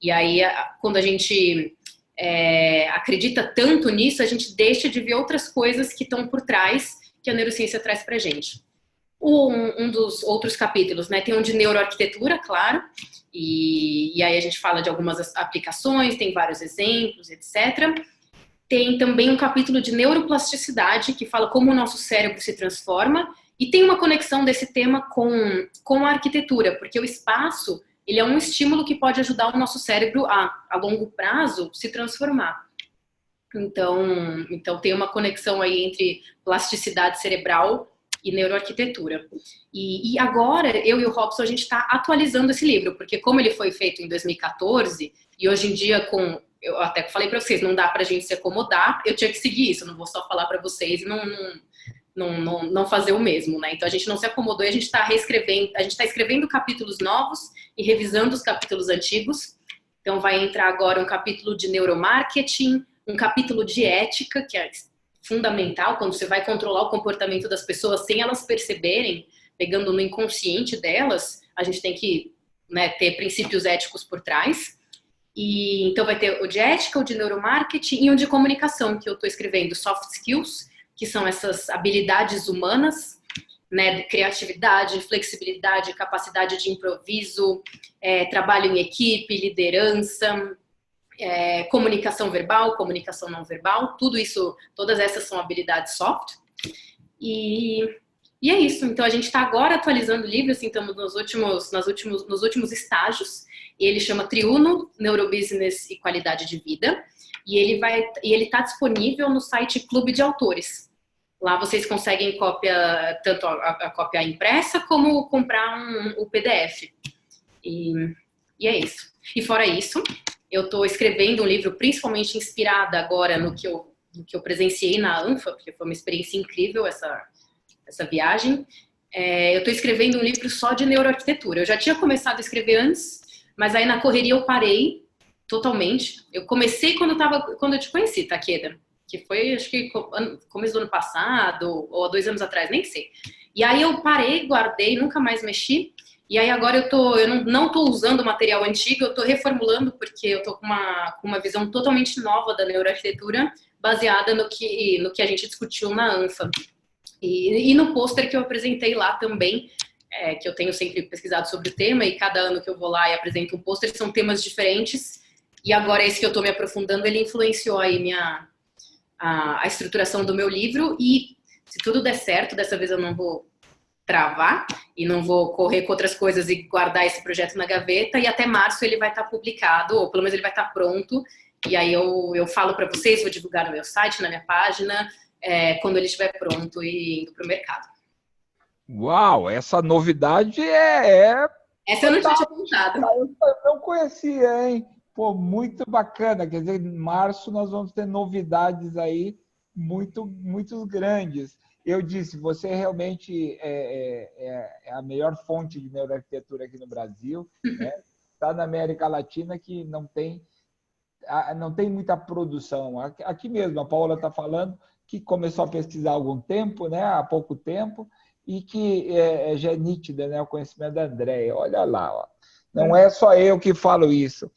E aí, quando a gente acredita tanto nisso, a gente deixa de ver outras coisas que estão por trás, que a neurociência traz pra gente. Um dos outros capítulos, né, tem um de neuroarquitetura, claro, e aí a gente fala de algumas aplicações, tem vários exemplos, etc. Tem também um capítulo de neuroplasticidade, que fala como o nosso cérebro se transforma, e tem uma conexão desse tema com a arquitetura, porque o espaço, ele é um estímulo que pode ajudar o nosso cérebro a longo prazo, se transformar. Então tem uma conexão aí entre plasticidade cerebral e neuroarquitetura. E agora, eu e o Robson, a gente está atualizando esse livro, porque como ele foi feito em 2014, e hoje em dia eu até falei para vocês, não dá para a gente se acomodar, eu tinha que seguir isso, eu não vou só falar para vocês e não fazer o mesmo, né? Então a gente não se acomodou e a gente está reescrevendo, a gente está escrevendo capítulos novos e revisando os capítulos antigos. Então vai entrar agora um capítulo de neuromarketing, um capítulo de ética, que é fundamental, quando você vai controlar o comportamento das pessoas sem elas perceberem, pegando no inconsciente delas, a gente tem que, né, ter princípios éticos por trás. E então vai ter o de ética, o de neuromarketing e o de comunicação, que eu estou escrevendo, soft skills, que são essas habilidades humanas, né, criatividade, flexibilidade, capacidade de improviso, trabalho em equipe, liderança, comunicação verbal, comunicação não verbal, tudo isso, todas essas são habilidades soft. E é isso. Então a gente está agora atualizando o livro, assim, estamos nos últimos estágios. E ele chama Triuno, Neurobusiness e Qualidade de Vida. E ele está disponível no site Clube de Autores. Lá vocês conseguem cópia, tanto a cópia impressa como comprar o PDF. E é isso. E fora isso, eu estou escrevendo um livro principalmente inspirada agora no que eu presenciei na ANFA, porque foi uma experiência incrível essa viagem. Eu estou escrevendo um livro só de neuroarquitetura. Eu já tinha começado a escrever antes, mas aí na correria eu parei totalmente. Eu comecei quando eu te conheci, Takeda. que foi, acho que começo do ano passado, ou há 2 anos atrás, nem sei. E aí eu parei, guardei, nunca mais mexi. E aí agora eu não tô usando material antigo, eu tô reformulando, porque eu tô com uma visão totalmente nova da neuroarquitetura, baseada no que a gente discutiu na ANFA. E no pôster que eu apresentei lá também, que eu tenho sempre pesquisado sobre o tema, e cada ano que eu vou lá e apresento um pôster, são temas diferentes. E agora esse que eu tô me aprofundando, ele influenciou aí a estruturação do meu livro. E se tudo der certo, dessa vez eu não vou travar e não vou correr com outras coisas e guardar esse projeto na gaveta, e até março ele vai estar publicado, ou pelo menos ele vai estar pronto, e aí eu falo para vocês, vou divulgar no meu site, na minha página, quando ele estiver pronto e indo para o mercado. Uau, essa novidade Essa eu não tinha te contado. Eu não conhecia, hein? Pô, muito bacana. Quer dizer, em março nós vamos ter novidades aí muito grandes. Eu disse, você realmente é a melhor fonte de neuroarquitetura aqui no Brasil, né? Está na América Latina, que não tem muita produção. Aqui mesmo, a Paula está falando que começou a pesquisar há algum tempo, né? Há pouco tempo, e que já é nítida, né? O conhecimento da Andréia. Olha lá, ó. Não é só eu que falo isso.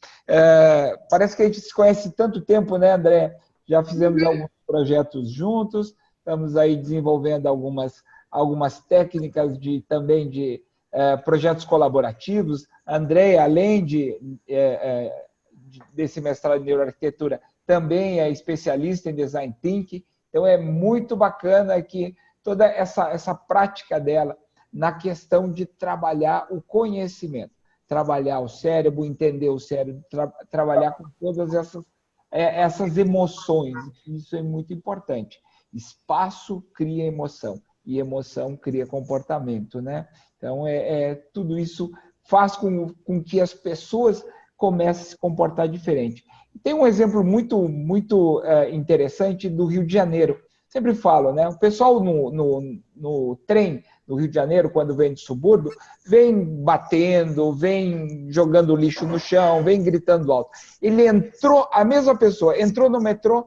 Parece que a gente se conhece tanto tempo, né, André? Já fizemos alguns projetos juntos. Estamos aí desenvolvendo algumas técnicas também de projetos colaborativos. A Andréia, além desse mestrado em neuroarquitetura, também é especialista em design thinking. Então, é muito bacana que toda essa prática dela na questão de trabalhar o conhecimento, trabalhar o cérebro, entender o cérebro, trabalhar com todas essas emoções. Isso é muito importante. Espaço cria emoção e emoção cria comportamento, né? Então, tudo isso faz com que as pessoas comecem a se comportar diferente. Tem um exemplo muito interessante do Rio de Janeiro. Sempre falo, né? O pessoal no trem no Rio de Janeiro, quando vem do subúrbio, vem batendo, vem jogando lixo no chão, vem gritando alto. A mesma pessoa entrou no metrô,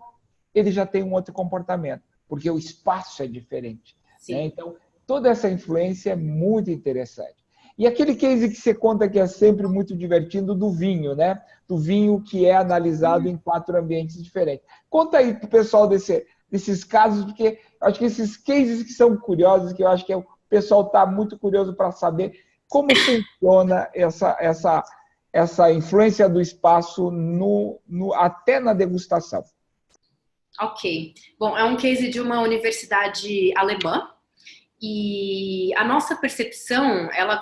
ele já tem um outro comportamento, porque o espaço é diferente, né? Então, toda essa influência é muito interessante. E aquele case que você conta que é sempre muito divertido do vinho, né? Do vinho que é analisado em 4 ambientes diferentes. Conta aí para o pessoal desses casos, porque eu acho que esses cases que são curiosos, que eu acho que o pessoal está muito curioso para saber como funciona essa influência do espaço até na degustação. Ok. Bom, é um case de uma universidade alemã, e a nossa percepção, ela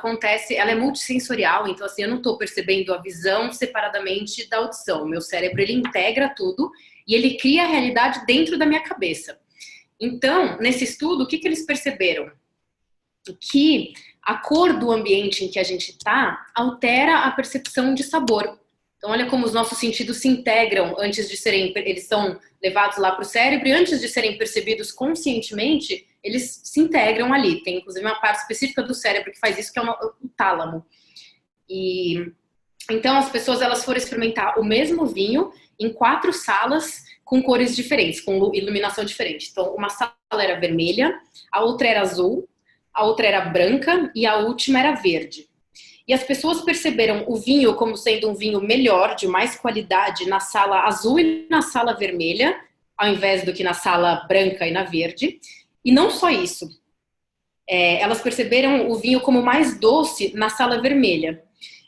é multissensorial, então assim, eu não estou percebendo a visão separadamente da audição. O meu cérebro, ele integra tudo e ele cria a realidade dentro da minha cabeça. Então, nesse estudo, o que eles perceberam? Que a cor do ambiente em que a gente está altera a percepção de sabor. Então, olha como os nossos sentidos se integram antes de eles são levados lá para o cérebro, e antes de serem percebidos conscientemente, eles se integram ali. Tem, inclusive, uma parte específica do cérebro que faz isso, que é o tálamo. E então, as pessoas, elas foram experimentar o mesmo vinho em 4 salas com cores diferentes, com iluminação diferente. Então, uma sala era vermelha, a outra era azul, a outra era branca e a última era verde. E as pessoas perceberam o vinho como sendo um vinho melhor, de mais qualidade, na sala azul e na sala vermelha, ao invés do que na sala branca e na verde. E não só isso. Elas perceberam o vinho como mais doce na sala vermelha.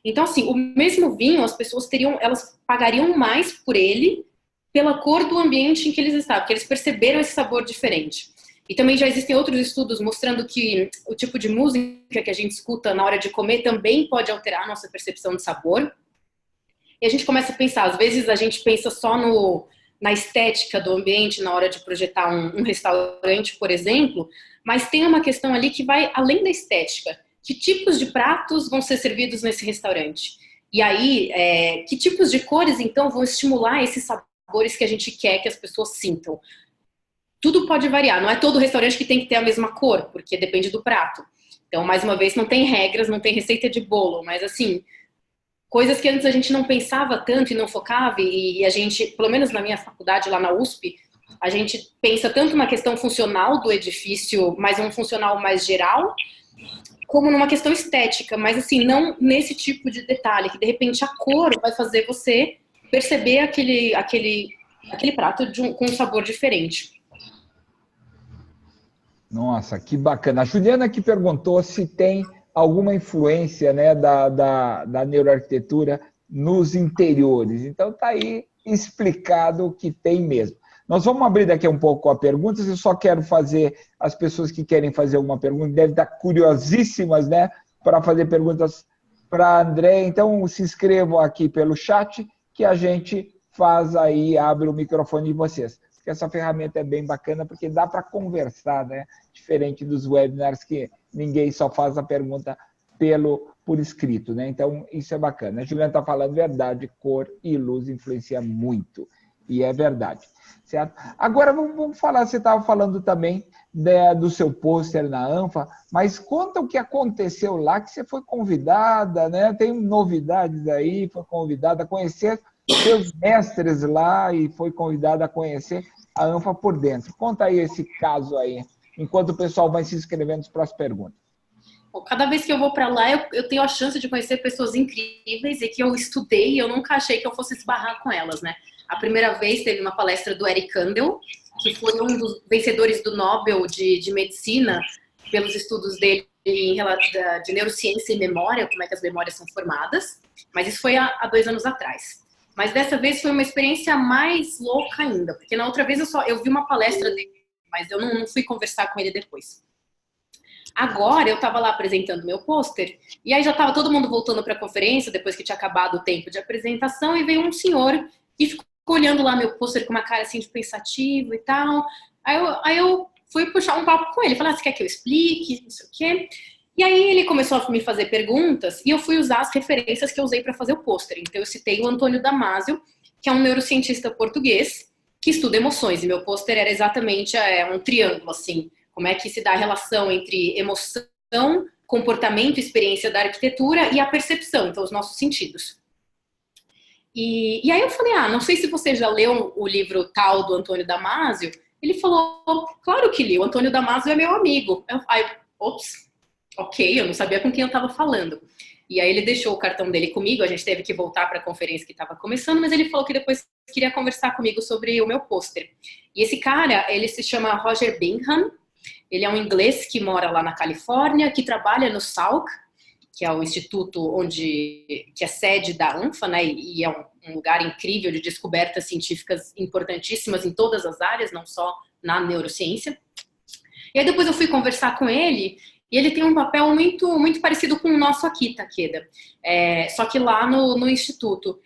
Então, assim, o mesmo vinho, as pessoas elas pagariam mais por ele pela cor do ambiente em que eles estavam, porque eles perceberam esse sabor diferente. E também já existem outros estudos mostrando que o tipo de música que a gente escuta na hora de comer também pode alterar a nossa percepção de sabor. E a gente começa a pensar, às vezes a gente pensa só na estética do ambiente na hora de projetar um restaurante, por exemplo, mas tem uma questão ali que vai além da estética. Que tipos de pratos vão ser servidos nesse restaurante? E aí, que tipos de cores, então, vão estimular esses sabores que a gente quer que as pessoas sintam? Tudo pode variar, não é todo restaurante que tem que ter a mesma cor, porque depende do prato. Então, mais uma vez, não tem regras, não tem receita de bolo, mas assim, coisas que antes a gente não pensava tanto e não focava, e a gente, pelo menos na minha faculdade, lá na USP, a gente pensa tanto na questão funcional do edifício, mas um funcional mais geral, como numa questão estética, mas assim, não nesse tipo de detalhe, que de repente a cor vai fazer você perceber aquele prato com um sabor diferente. Nossa, que bacana. A Juliana que perguntou se tem alguma influência, né, da neuroarquitetura nos interiores. Então, está aí explicado que tem mesmo. Nós vamos abrir daqui um pouco a perguntas. Eu só quero fazer, as pessoas que querem fazer alguma pergunta, devem estar curiosíssimas, né, para fazer perguntas para a André. Então, se inscrevam aqui pelo chat, que a gente faz aí, abre o microfone de vocês. Porque essa ferramenta é bem bacana, porque dá para conversar, né? Diferente dos webinars que ninguém só faz a pergunta por escrito, né? Então, isso é bacana. A Juliana está falando verdade, cor e luz influencia muito. E é verdade, certo? Agora, vamos falar, você estava falando também do seu pôster na ANFA, mas conta o que aconteceu lá, que você foi convidada, né? Tem novidades aí, foi convidada a conhecer seus mestres lá e foi convidada a conhecer a ANFA por dentro. Conta aí esse caso aí, enquanto o pessoal vai se inscrevendo para as perguntas. Cada vez que eu vou para lá, eu tenho a chance de conhecer pessoas incríveis e que eu estudei e eu nunca achei que eu fosse esbarrar com elas, né? A primeira vez teve uma palestra do Eric Kandel, que foi um dos vencedores do Nobel de Medicina, pelos estudos dele de neurociência e memória, como é que as memórias são formadas, mas isso foi há 2 anos atrás. Mas dessa vez foi uma experiência mais louca ainda, porque na outra vez eu vi uma palestra dele, mas eu não fui conversar com ele depois. Agora eu estava lá apresentando meu pôster, e aí já estava todo mundo voltando para a conferência, depois que tinha acabado o tempo de apresentação, e veio um senhor que ficou olhando lá meu pôster com uma cara assim de pensativo e tal. Aí eu fui puxar um papo com ele, falei, você quer que eu explique, não sei o quê. E aí ele começou a me fazer perguntas, e eu fui usar as referências que eu usei para fazer o pôster. Então eu citei o Antônio Damasio, que é um neurocientista português, que estuda emoções, e meu pôster era exatamente um triângulo, assim, como é que se dá a relação entre emoção, comportamento, experiência da arquitetura e a percepção, então os nossos sentidos. E aí eu falei, não sei se você já leu o livro tal do Antônio Damasio. Ele falou, claro que li, o Antônio Damasio é meu amigo. Ok, eu não sabia com quem eu estava falando. E aí ele deixou o cartão dele comigo, a gente teve que voltar para a conferência que estava começando, mas ele falou que depois queria conversar comigo sobre o meu pôster. E esse cara, ele se chama Roger Bingham, ele é um inglês que mora lá na Califórnia, que trabalha no Salk, que é o instituto que é sede da ANFA, né, e é um lugar incrível de descobertas científicas importantíssimas em todas as áreas, não só na neurociência. E aí depois eu fui conversar com ele, e ele tem um papel muito, muito parecido com o nosso aqui, Takeda, só que lá no instituto.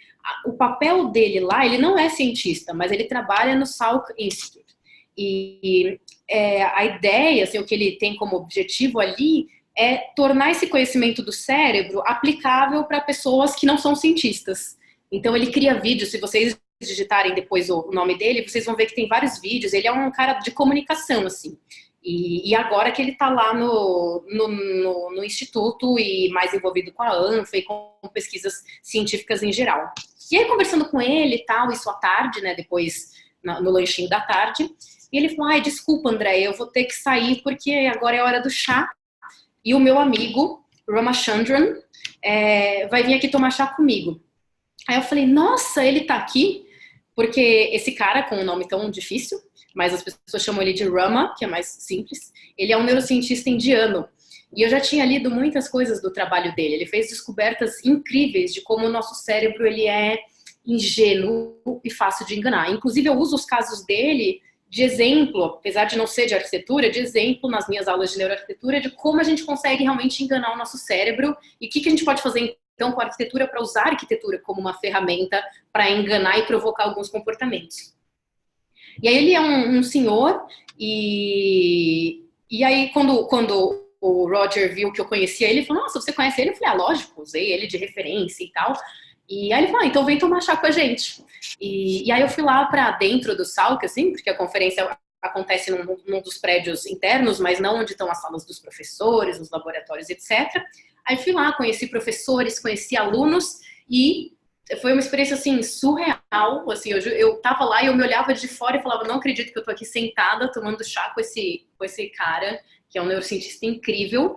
O papel dele lá, ele não é cientista, mas ele trabalha no Salk Institute. E a ideia, assim, o que ele tem como objetivo ali é tornar esse conhecimento do cérebro aplicável para pessoas que não são cientistas. Então ele cria vídeos, se vocês digitarem depois o nome dele, vocês vão ver que tem vários vídeos, ele é um cara de comunicação, assim. E agora que ele está lá no instituto e mais envolvido com a ANFA e com pesquisas científicas em geral. E aí conversando com ele e tal, isso à tarde, né, depois no lanchinho da tarde, e ele falou, desculpa André, eu vou ter que sair porque agora é a hora do chá. E o meu amigo, Ramachandran, vai vir aqui tomar chá comigo. Aí eu falei, nossa, ele tá aqui? Porque esse cara, com um nome tão difícil, mas as pessoas chamam ele de Rama, que é mais simples, ele é um neurocientista indiano. E eu já tinha lido muitas coisas do trabalho dele. Ele fez descobertas incríveis de como o nosso cérebro ele é ingênuo e fácil de enganar. Inclusive, eu uso os casos dele de exemplo, apesar de não ser de arquitetura, de exemplo nas minhas aulas de neuroarquitetura, de como a gente consegue realmente enganar o nosso cérebro e o que a gente pode fazer então com a arquitetura para usar a arquitetura como uma ferramenta para enganar e provocar alguns comportamentos. E aí ele é um senhor e aí quando o Roger viu que eu conhecia ele, falou, nossa, você conhece ele? Eu falei, lógico, usei ele de referência e tal. E aí ele falou, então vem tomar chá com a gente. E aí eu fui lá para dentro do Salk, assim, porque a conferência acontece num dos prédios internos, mas não onde estão as salas dos professores, os laboratórios, etc. Aí fui lá, conheci professores, conheci alunos e foi uma experiência, assim, surreal, assim, eu tava lá e eu me olhava de fora e falava, não acredito que eu tô aqui sentada tomando chá com esse cara, que é um neurocientista incrível.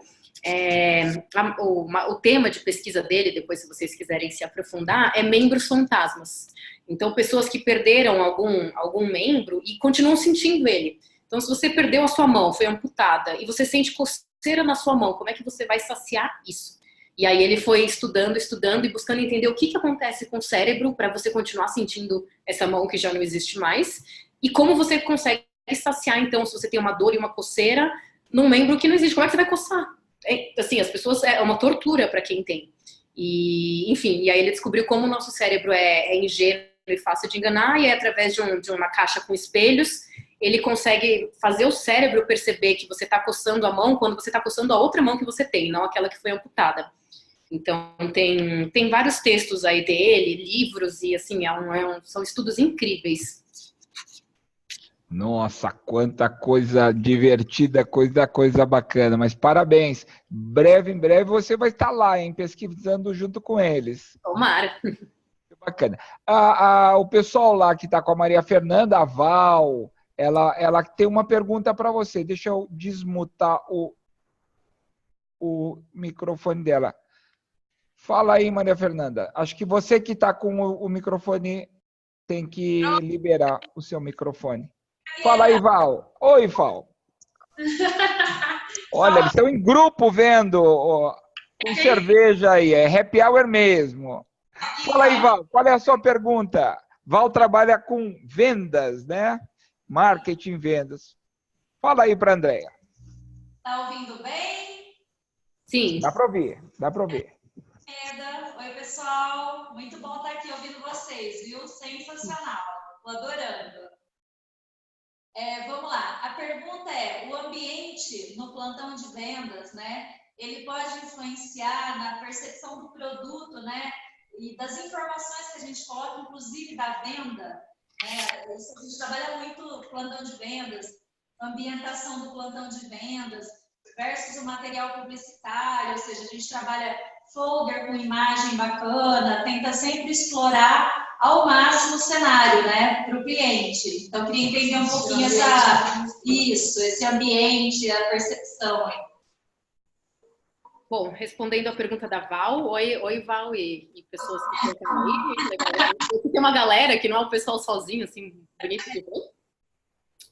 O tema de pesquisa dele, depois se vocês quiserem se aprofundar, é membros fantasmas. Então, pessoas que perderam algum membro e continuam sentindo ele. Então, se você perdeu a sua mão, foi amputada, e você sente coceira na sua mão, como é que você vai saciar isso? E aí ele foi estudando e buscando entender o que acontece com o cérebro para você continuar sentindo essa mão que já não existe mais, e como você consegue saciar, então, se você tem uma dor e uma coceira num membro que não existe, como é que você vai coçar? Assim, as pessoas, é uma tortura para quem tem. E, enfim, e aí ele descobriu como o nosso cérebro é ingênuo e fácil de enganar, e através de uma caixa com espelhos, ele consegue fazer o cérebro perceber que você está coçando a mão quando você está coçando a outra mão que você tem, não aquela que foi amputada. Então, tem vários textos aí dele, livros, e assim, são estudos incríveis. Nossa, quanta coisa divertida, coisa bacana. Mas parabéns. Em breve você vai estar lá, hein, pesquisando junto com eles. Tomara. Bacana. O pessoal lá que está com a Maria Fernanda, a Val, ela tem uma pergunta para você. Deixa eu desmutar o microfone dela. Fala aí, Maria Fernanda. Acho que você que está com o microfone tem que liberar o seu microfone. Fala aí, Val. Oi, Val. Olha, eles estão em grupo vendo, com cerveja aí. É happy hour mesmo. Fala aí, Val. Qual é a sua pergunta? Val trabalha com vendas, né? Marketing, vendas. Fala aí para a Andréia. Tá ouvindo bem? Sim. Dá para ouvir. Oi, pessoal. Muito bom estar aqui ouvindo vocês, viu? Sensacional. Tô adorando. Vamos lá. A pergunta é, o ambiente no plantão de vendas, né? Ele pode influenciar na percepção do produto, né? E das informações que a gente coloca, inclusive da venda, né? A gente trabalha muito plantão de vendas, ambientação do plantão de vendas versus o material publicitário, ou seja, a gente trabalha folder com imagem bacana, tenta sempre explorar ao máximo o cenário, né, para o cliente. Então, eu queria entender um pouquinho esse ambiente, a percepção aí. Bom, respondendo a pergunta da Val, oi Val e pessoas que estão aí. Tem uma galera que não é o pessoal sozinho, assim, bonito de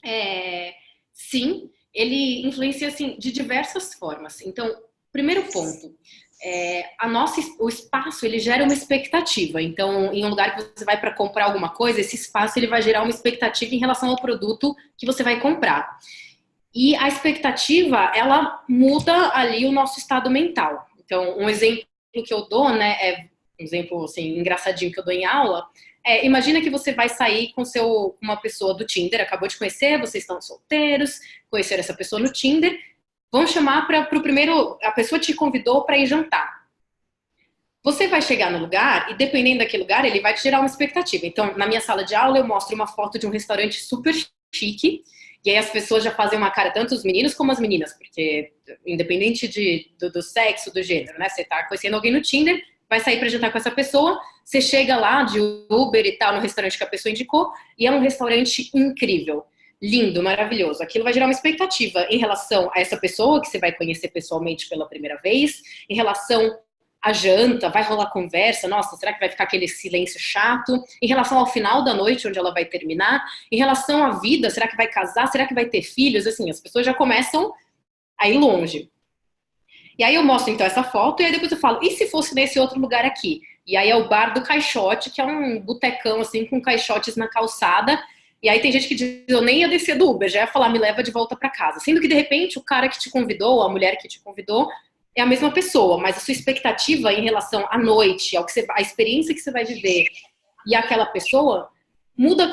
ver. Sim, ele influencia assim, de diversas formas. Então, primeiro ponto, o espaço ele gera uma expectativa. Então, em um lugar que você vai para comprar alguma coisa, esse espaço ele vai gerar uma expectativa em relação ao produto que você vai comprar. E a expectativa, ela muda ali o nosso estado mental. Então, um exemplo que eu dou, né, um exemplo assim, engraçadinho que eu dou em aula, imagina que você vai sair com uma pessoa do Tinder, acabou de conhecer, vocês estão solteiros, conheceram essa pessoa no Tinder, vão chamar para o primeiro, a pessoa te convidou para ir jantar. Você vai chegar no lugar e dependendo daquele lugar, ele vai te gerar uma expectativa. Então, na minha sala de aula, eu mostro uma foto de um restaurante super chique, e aí as pessoas já fazem uma cara, tanto os meninos como as meninas, porque independente do sexo, do gênero, né? Você tá conhecendo alguém no Tinder, vai sair para jantar com essa pessoa, você chega lá de Uber e tal, no restaurante que a pessoa indicou, e é um restaurante incrível, lindo, maravilhoso. Aquilo vai gerar uma expectativa em relação a essa pessoa que você vai conhecer pessoalmente pela primeira vez, em relação à janta, vai rolar conversa, nossa, será que vai ficar aquele silêncio chato? Em relação ao final da noite, onde ela vai terminar, em relação à vida, será que vai casar? Será que vai ter filhos? Assim, as pessoas já começam a ir longe. E aí eu mostro, então, essa foto, e aí depois eu falo, e se fosse nesse outro lugar aqui? E aí é o Bar do Caixote, que é um botecão, assim, com caixotes na calçada, e aí tem gente que diz, eu nem ia descer do Uber, já ia falar, me leva de volta para casa. Sendo que, de repente, o cara que te convidou, a mulher que te convidou, é a mesma pessoa, mas a sua expectativa em relação à noite, à experiência que você vai viver e aquela pessoa muda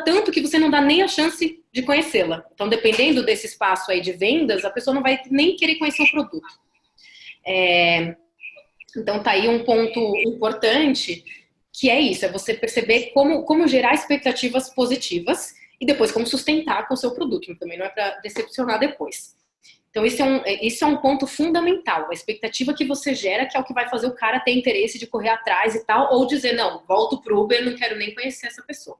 tanto que você não dá nem a chance de conhecê-la. Então, dependendo desse espaço aí de vendas, a pessoa não vai nem querer conhecer o produto. Então, tá aí um ponto importante, que é isso, é você perceber como gerar expectativas positivas e depois como sustentar com o seu produto. Também não é para decepcionar depois. Então, isso é um ponto fundamental. A expectativa que você gera, que é o que vai fazer o cara ter interesse de correr atrás e tal, ou dizer, não, volto pro Uber, não quero nem conhecer essa pessoa.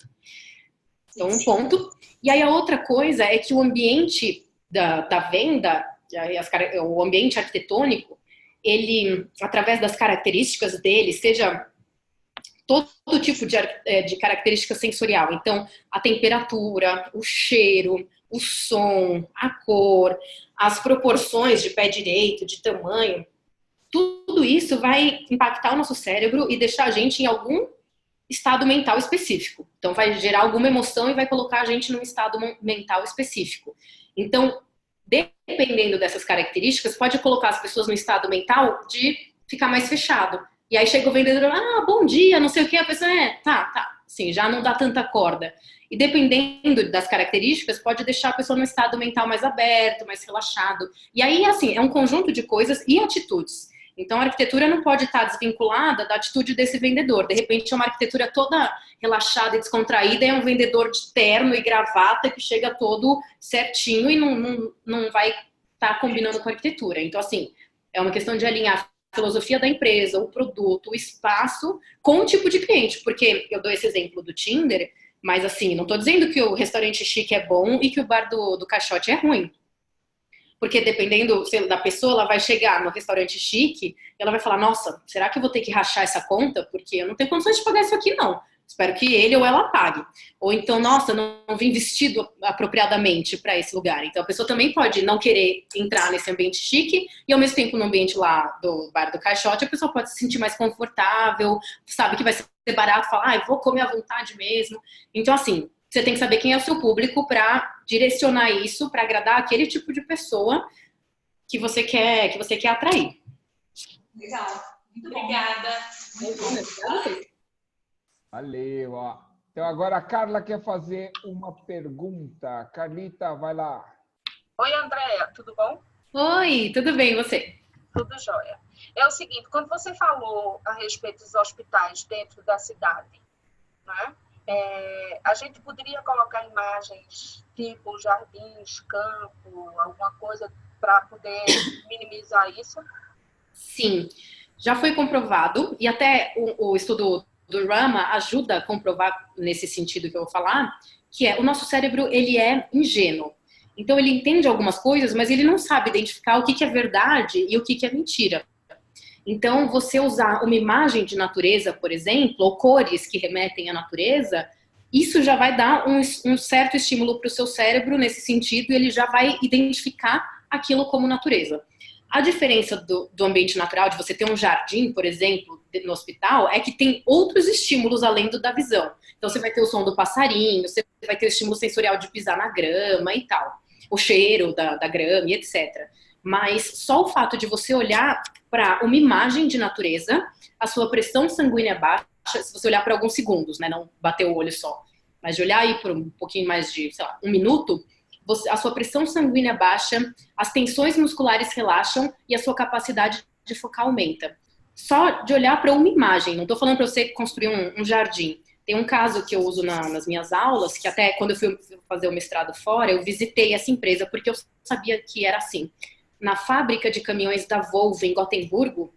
Então, um ponto. E aí, a outra coisa é que o ambiente da venda, o ambiente arquitetônico, ele, através das características dele, seja todo tipo de característica sensorial. Então, a temperatura, o cheiro, o som, a cor, as proporções de pé direito, de tamanho, tudo isso vai impactar o nosso cérebro e deixar a gente em algum estado mental específico. Então, vai gerar alguma emoção e vai colocar a gente num estado mental específico. Então, dependendo dessas características, pode colocar as pessoas no estado mental de ficar mais fechado. E aí chega o vendedor, bom dia, não sei o que, a pessoa, tá, assim, já não dá tanta corda. E dependendo das características, pode deixar a pessoa num estado mental mais aberto, mais relaxado. E aí, assim, é um conjunto de coisas e atitudes. Então, a arquitetura não pode estar desvinculada da atitude desse vendedor. De repente, é uma arquitetura toda relaxada e descontraída, é um vendedor de terno e gravata que chega todo certinho e não vai estar combinando com a arquitetura. Então, assim, é uma questão de alinhar a filosofia da empresa, o produto, o espaço com o tipo de cliente. Porque eu dou esse exemplo do Tinder, mas, assim, não estou dizendo que o restaurante chique é bom e que o bar do caixote é ruim. Porque dependendo da pessoa, ela vai chegar no restaurante chique e ela vai falar, nossa, será que eu vou ter que rachar essa conta? Porque eu não tenho condições de pagar isso aqui, não. Espero que ele ou ela pague. Ou então, nossa, não vim vestido apropriadamente para esse lugar. Então, a pessoa também pode não querer entrar nesse ambiente chique e, ao mesmo tempo, no ambiente lá do bar do caixote, a pessoa pode se sentir mais confortável, sabe que vai ser barato, falar, vou comer à vontade mesmo. Então, assim, você tem que saber quem é o seu público para direcionar isso, para agradar aquele tipo de pessoa que você quer atrair. Legal. Muito obrigada. Valeu. Ó. Então, agora a Carla quer fazer uma pergunta. Carlita, vai lá. Oi, Andréa, tudo bom? Oi, tudo bem, e você? Tudo jóia. É o seguinte, quando você falou a respeito dos hospitais dentro da cidade, né? A gente poderia colocar imagens tipo jardins, campo, alguma coisa para poder minimizar isso? Sim, já foi comprovado e até o estudo do Rama ajuda a comprovar nesse sentido que eu vou falar, que é o nosso cérebro, ele é ingênuo. Então ele entende algumas coisas, mas ele não sabe identificar o que é verdade e o que é mentira. Então, você usar uma imagem de natureza, por exemplo, ou cores que remetem à natureza, isso já vai dar um certo estímulo para o seu cérebro nesse sentido e ele já vai identificar aquilo como natureza. A diferença do ambiente natural, de você ter um jardim, por exemplo, no hospital, é que tem outros estímulos além do da visão. Então, você vai ter o som do passarinho, você vai ter o estímulo sensorial de pisar na grama e tal, o cheiro da grama e etc. Mas só o fato de você olhar para uma imagem de natureza, a sua pressão sanguínea baixa, se você olhar por alguns segundos, né, não bater o olho só, mas de olhar aí por um pouquinho mais de, sei lá, 1 minuto, a sua pressão sanguínea baixa, as tensões musculares relaxam e a sua capacidade de focar aumenta. Só de olhar para uma imagem, não estou falando para você construir um jardim. Tem um caso que eu uso nas minhas aulas, que até quando eu fui fazer o mestrado fora, eu visitei essa empresa, porque eu sabia que era assim. Na fábrica de caminhões da Volvo, em Gotemburgo,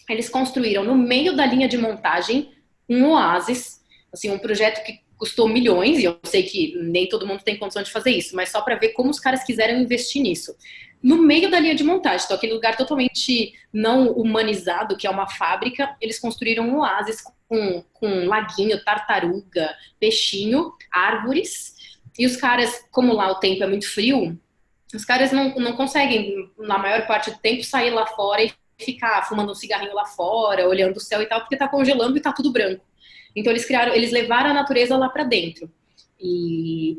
eles construíram no meio da linha de montagem um oásis, assim, um projeto que custou milhões, e eu sei que nem todo mundo tem condição de fazer isso, mas só para ver como os caras quiseram investir nisso. No meio da linha de montagem, então aquele lugar totalmente não humanizado, que é uma fábrica, eles construíram um oásis com um laguinho, tartaruga, peixinho, árvores, e os caras, como lá o tempo é muito frio, os caras não conseguem, na maior parte do tempo, sair lá fora e ficar fumando um cigarrinho lá fora, olhando o céu e tal, porque tá congelando e tá tudo branco. Então eles levaram a natureza lá para dentro,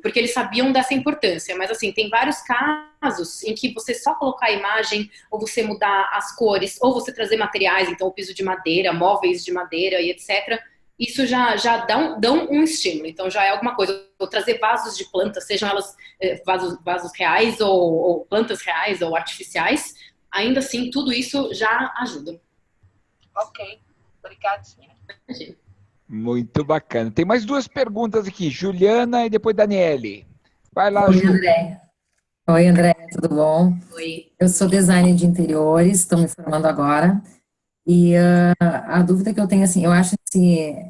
porque eles sabiam dessa importância. Mas assim, tem vários casos em que você só colocar a imagem, ou você mudar as cores, ou você trazer materiais, então o piso de madeira, móveis de madeira e etc., isso já dão um estímulo. Então já é alguma coisa. Ou trazer vasos de plantas, sejam elas vasos reais ou plantas reais ou artificiais, ainda assim tudo isso já ajuda. Ok, obrigadinha. Muito bacana. Tem mais 2 perguntas aqui, Juliana e depois Daniele. Vai lá, Oi, Ju. André. Oi, André, tudo bom? Oi. Eu sou designer de interiores, estou me formando agora. E a dúvida que eu tenho, assim, eu acho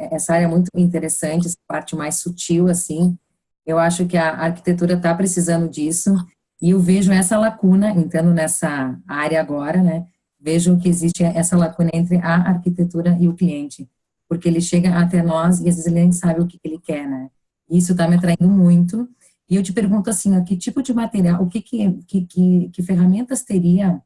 essa área muito interessante, essa parte mais sutil, assim. Eu acho que a arquitetura está precisando disso. E eu vejo essa lacuna, entrando nessa área agora, né? Vejo que existe essa lacuna entre a arquitetura e o cliente. Porque ele chega até nós e às vezes ele nem sabe o que ele quer, né? Isso está me atraindo muito. E eu te pergunto assim, ó, que tipo de material, que ferramentas teria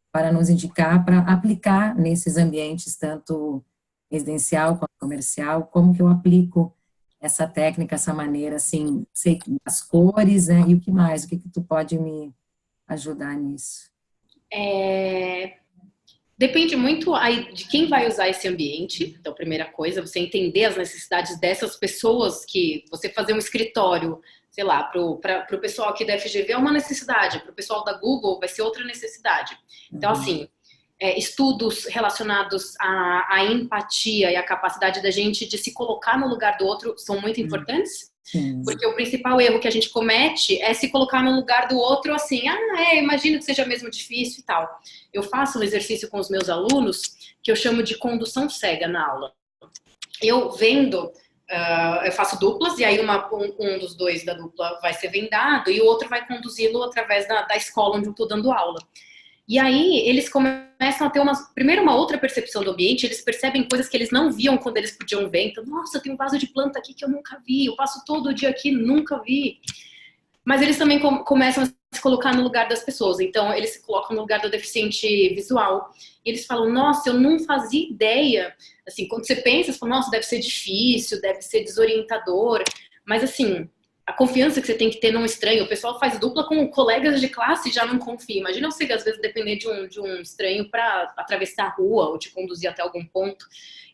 para nos indicar, para aplicar nesses ambientes, tanto residencial quanto comercial, como que eu aplico essa técnica, essa maneira, assim, sei as cores, né, e o que mais, o que que tu pode me ajudar nisso? Depende muito aí de quem vai usar esse ambiente. Então, primeira coisa, você entender as necessidades dessas pessoas, que você fazer um escritório, sei lá, para o pessoal aqui da FGV é uma necessidade, para o pessoal da Google vai ser outra necessidade. Então, assim, estudos relacionados à empatia e à capacidade da gente de se colocar no lugar do outro são muito importantes. Sim. Porque o principal erro que a gente comete é se colocar no lugar do outro assim, imagino que seja mesmo difícil e tal. Eu faço um exercício com os meus alunos que eu chamo de condução cega na aula. Eu vendo, eu faço duplas, e aí um dos dois da dupla vai ser vendado e o outro vai conduzi-lo através da escola onde eu estou dando aula. E aí eles começam a ter primeiro uma outra percepção do ambiente, eles percebem coisas que eles não viam quando eles podiam ver. Então, nossa, tem um vaso de planta aqui que eu nunca vi, eu passo todo dia aqui, nunca vi. Mas eles também começam a se colocar no lugar das pessoas. Então, eles se colocam no lugar do deficiente visual. E eles falam, nossa, eu não fazia ideia. Assim, quando você pensa, você fala, nossa, deve ser difícil, deve ser desorientador. Mas, assim, a confiança que você tem que ter num estranho. O pessoal faz dupla com colegas de classe e já não confia. Imagina você, às vezes, depender de um estranho para atravessar a rua ou te conduzir até algum ponto.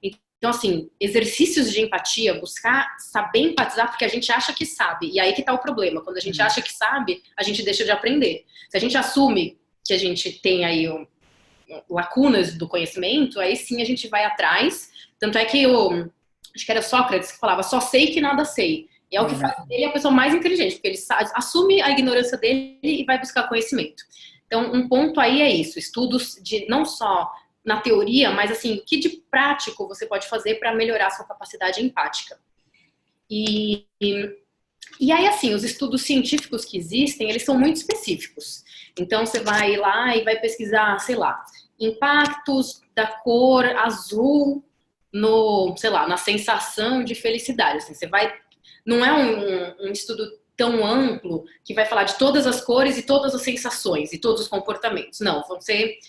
Então, assim, exercícios de empatia, buscar saber empatizar, porque a gente acha que sabe. E aí que tá o problema. Quando a gente acha que sabe, a gente deixa de aprender. Se a gente assume que a gente tem aí lacunas do conhecimento, aí sim a gente vai atrás. Tanto é que acho que era Sócrates que falava, só sei que nada sei. E é o que faz dele a pessoa mais inteligente, porque ele assume a ignorância dele e vai buscar conhecimento. Então, um ponto aí é isso, estudos de não só na teoria, mas assim, o que de prático você pode fazer para melhorar a sua capacidade empática. E aí, assim, os estudos científicos que existem, eles são muito específicos. Então, você vai lá e vai pesquisar, sei lá, impactos da cor azul sei lá, na sensação de felicidade. Assim, você vai... Não é um estudo tão amplo que vai falar de todas as cores e todas as sensações e todos os comportamentos. Não, vão ser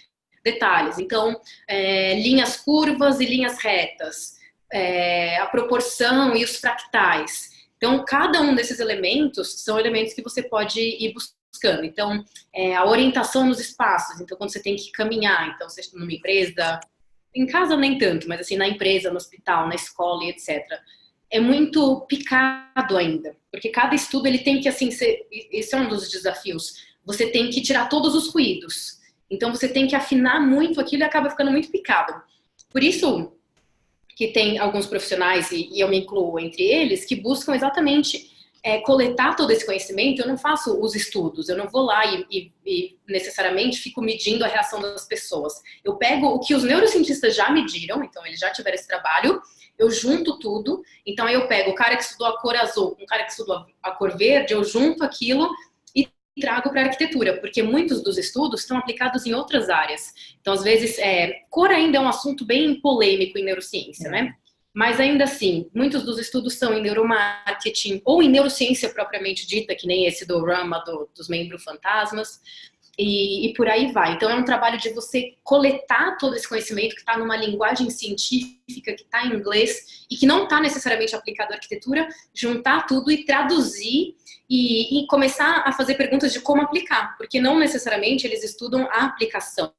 detalhes. Então, linhas curvas e linhas retas, a proporção e os fractais. Então, cada um desses elementos são elementos que você pode ir buscando. Então, a orientação nos espaços. Então, quando você tem que caminhar, então, você numa empresa, em casa nem tanto, mas assim, na empresa, no hospital, na escola e etc., é muito picado ainda, porque cada estudo ele tem que, assim, esse é um dos desafios, você tem que tirar todos os ruídos, então você tem que afinar muito aquilo e acaba ficando muito picado. Por isso que tem alguns profissionais, e eu me incluo entre eles, que buscam exatamente coletar todo esse conhecimento. Eu não faço os estudos, eu não vou lá e necessariamente fico medindo a reação das pessoas. Eu pego o que os neurocientistas já mediram, então eles já tiveram esse trabalho, eu junto tudo, então aí eu pego o cara que estudou a cor azul, um cara que estudou a cor verde, eu junto aquilo e trago para a arquitetura, porque muitos dos estudos estão aplicados em outras áreas. Então, às vezes, cor ainda é um assunto bem polêmico em neurociência, né? Mas ainda assim, muitos dos estudos são em neuromarketing ou em neurociência propriamente dita, que nem esse do Rama, dos membros fantasmas. E por aí vai. Então, é um trabalho de você coletar todo esse conhecimento que está numa linguagem científica, que está em inglês e que não está necessariamente aplicado à arquitetura, juntar tudo e traduzir e começar a fazer perguntas de como aplicar, porque não necessariamente eles estudam a aplicação.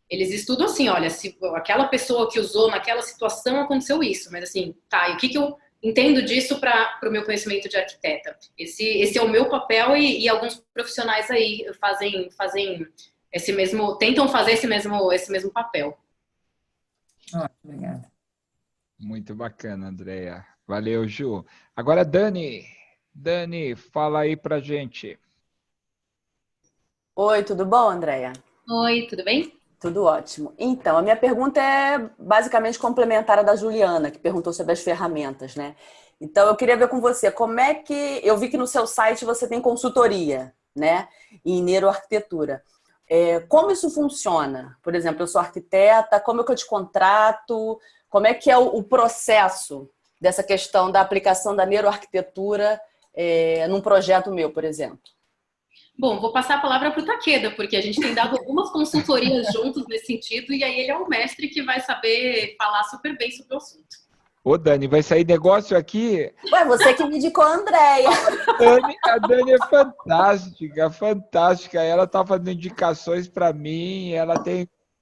Eles estudam assim, olha, se aquela pessoa que usou naquela situação aconteceu isso, mas assim, tá, e o que eu entendo disso para o meu conhecimento de arquiteta? Esse é o meu papel e alguns profissionais aí fazem esse mesmo, tentam fazer esse mesmo papel. Obrigada. Muito bacana, Andréa. Valeu, Ju. Agora, Dani, fala aí pra gente. Oi, tudo bom, Andréia? Oi, tudo bem? Tudo ótimo. Então, a minha pergunta é basicamente complementar à da Juliana, que perguntou sobre as ferramentas, né? Então, eu queria ver com você, como é que... Eu vi que no seu site você tem consultoria, né? Em neuroarquitetura. Como isso funciona? Por exemplo, eu sou arquiteta, como é que eu te contrato? Como é que é o processo dessa questão da aplicação da neuroarquitetura num projeto meu, por exemplo? Bom, vou passar a palavra para o Takeda, porque a gente tem dado algumas consultorias juntos nesse sentido, e aí ele é o mestre que vai saber falar super bem sobre o assunto. Ô, Dani, vai sair negócio aqui? Ué, você que me indicou a Andréia. A Dani é fantástica, fantástica. Ela está fazendo indicações para mim.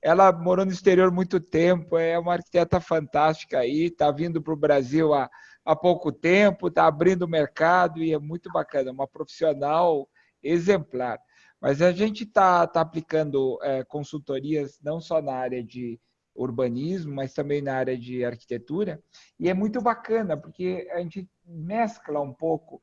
Ela morou no exterior muito tempo. É uma arquiteta fantástica aí. Está vindo para o Brasil há pouco tempo. Está abrindo o mercado e é muito bacana. Uma profissional exemplar. Mas a gente está aplicando consultorias não só na área de urbanismo, mas também na área de arquitetura, e é muito bacana, porque a gente mescla um pouco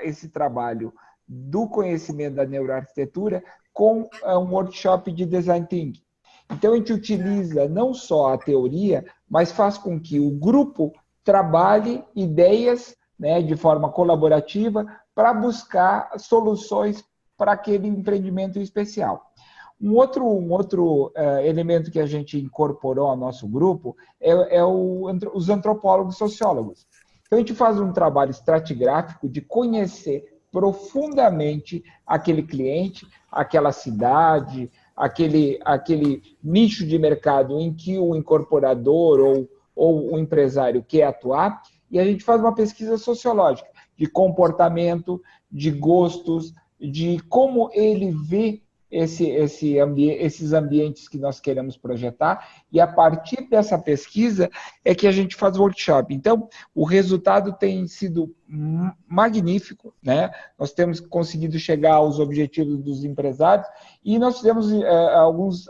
esse trabalho do conhecimento da neuroarquitetura com um workshop de design thinking. Então, a gente utiliza não só a teoria, mas faz com que o grupo trabalhe ideias, né, de forma colaborativa para buscar soluções para aquele empreendimento especial. Um outro elemento que a gente incorporou ao nosso grupo é os antropólogos sociólogos. Então, a gente faz um trabalho estratigráfico de conhecer profundamente aquele cliente, aquela cidade, aquele nicho de mercado em que o incorporador ou o empresário quer atuar, e a gente faz uma pesquisa sociológica de comportamento, de gostos, de como ele vê esses ambientes que nós queremos projetar, e a partir dessa pesquisa é que a gente faz o workshop. Então, o resultado tem sido magnífico, né? Nós temos conseguido chegar aos objetivos dos empresários, e nós fizemos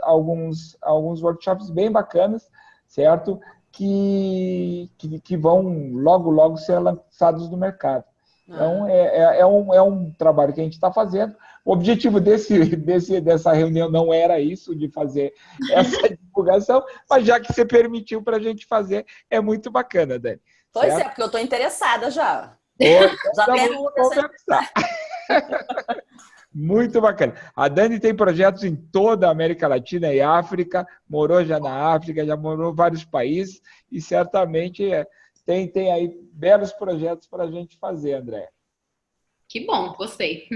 alguns workshops bem bacanas, certo? Que vão logo ser lançados no mercado. Então, é um trabalho que a gente está fazendo. O objetivo dessa reunião não era isso, de fazer essa divulgação, mas já que você permitiu para a gente fazer, é muito bacana, Dani. Pois é, porque eu estou interessada já. Já vamos conversar. Muito bacana. A Dani tem projetos em toda a América Latina e África, morou já na África, já morou em vários países, e certamente tem aí belos projetos para a gente fazer, André. Que bom, gostei.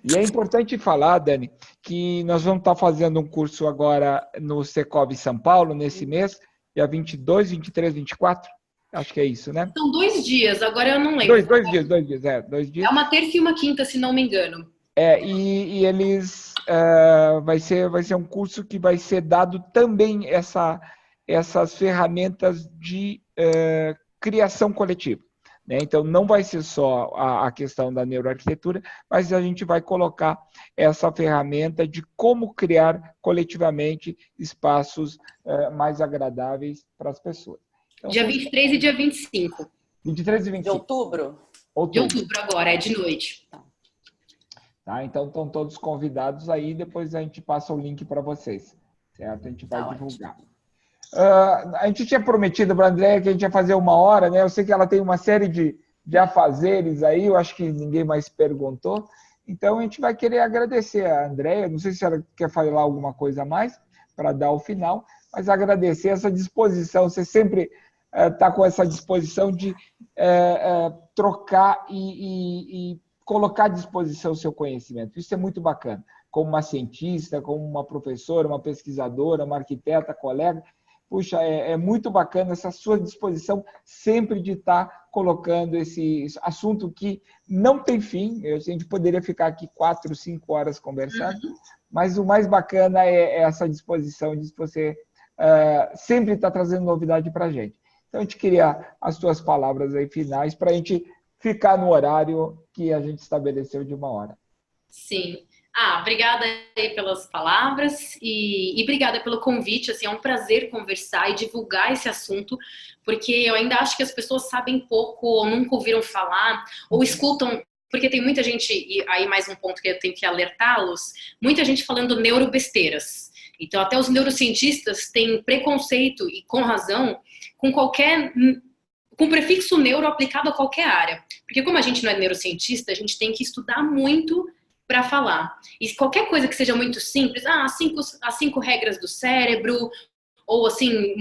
E é importante falar, Dani, que nós vamos estar fazendo um curso agora no Secovi São Paulo, nesse mês, dia 22, 23, 24. Acho que é isso, né? São 2 dias, agora eu não lembro. 2 dias, 2 dias. É uma terça e uma quinta, se não me engano. E eles... vai ser um curso que vai ser dado também essas ferramentas de criação coletiva. Né? Então, não vai ser só a questão da neuroarquitetura, mas a gente vai colocar essa ferramenta de como criar coletivamente espaços mais agradáveis para as pessoas. Então, dia 23 e dia 25. 23 e 25. De outubro? De outubro agora, é de noite. Tá, então estão todos convidados aí, depois a gente passa o link para vocês, certo? A gente vai divulgar. A gente tinha prometido para a Andréia que a gente ia fazer 1 hora, né? Eu sei que ela tem uma série de afazeres aí, eu acho que ninguém mais perguntou. Então, a gente vai querer agradecer a Andréia, não sei se ela quer falar alguma coisa a mais para dar o final, mas agradecer essa disposição, você sempre está com essa disposição de trocar e colocar à disposição o seu conhecimento. Isso é muito bacana. Como uma cientista, como uma professora, uma pesquisadora, uma arquiteta, colega, puxa, é muito bacana essa sua disposição sempre de estar colocando esse assunto que não tem fim. A gente poderia ficar aqui 4, 5 horas conversando, mas o mais bacana é essa disposição de você sempre estar trazendo novidade para a gente. Então, a gente queria as suas palavras aí finais para a gente ficar no horário que a gente estabeleceu de 1 hora. Sim. Obrigada aí pelas palavras e obrigada pelo convite. Assim, é um prazer conversar e divulgar esse assunto, porque eu ainda acho que as pessoas sabem pouco ou nunca ouviram falar ou escutam porque tem muita gente, e aí mais um ponto que eu tenho que alertá-los, muita gente falando neurobesteiras. Então, até os neurocientistas têm preconceito, e com razão, com prefixo neuro aplicado a qualquer área. Porque como a gente não é neurocientista, a gente tem que estudar muito para falar. E qualquer coisa que seja muito simples, as 5 regras do cérebro, ou assim,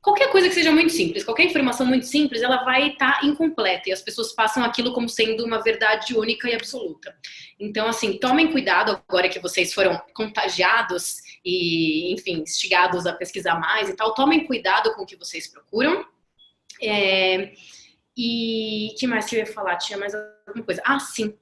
qualquer coisa que seja muito simples, qualquer informação muito simples, ela vai estar incompleta. E as pessoas passam aquilo como sendo uma verdade única e absoluta. Então, assim, tomem cuidado agora que vocês foram contagiados e, enfim, instigados a pesquisar mais e tal. Tomem cuidado com o que vocês procuram. E que mais que eu ia falar? Tinha mais alguma coisa? Sim.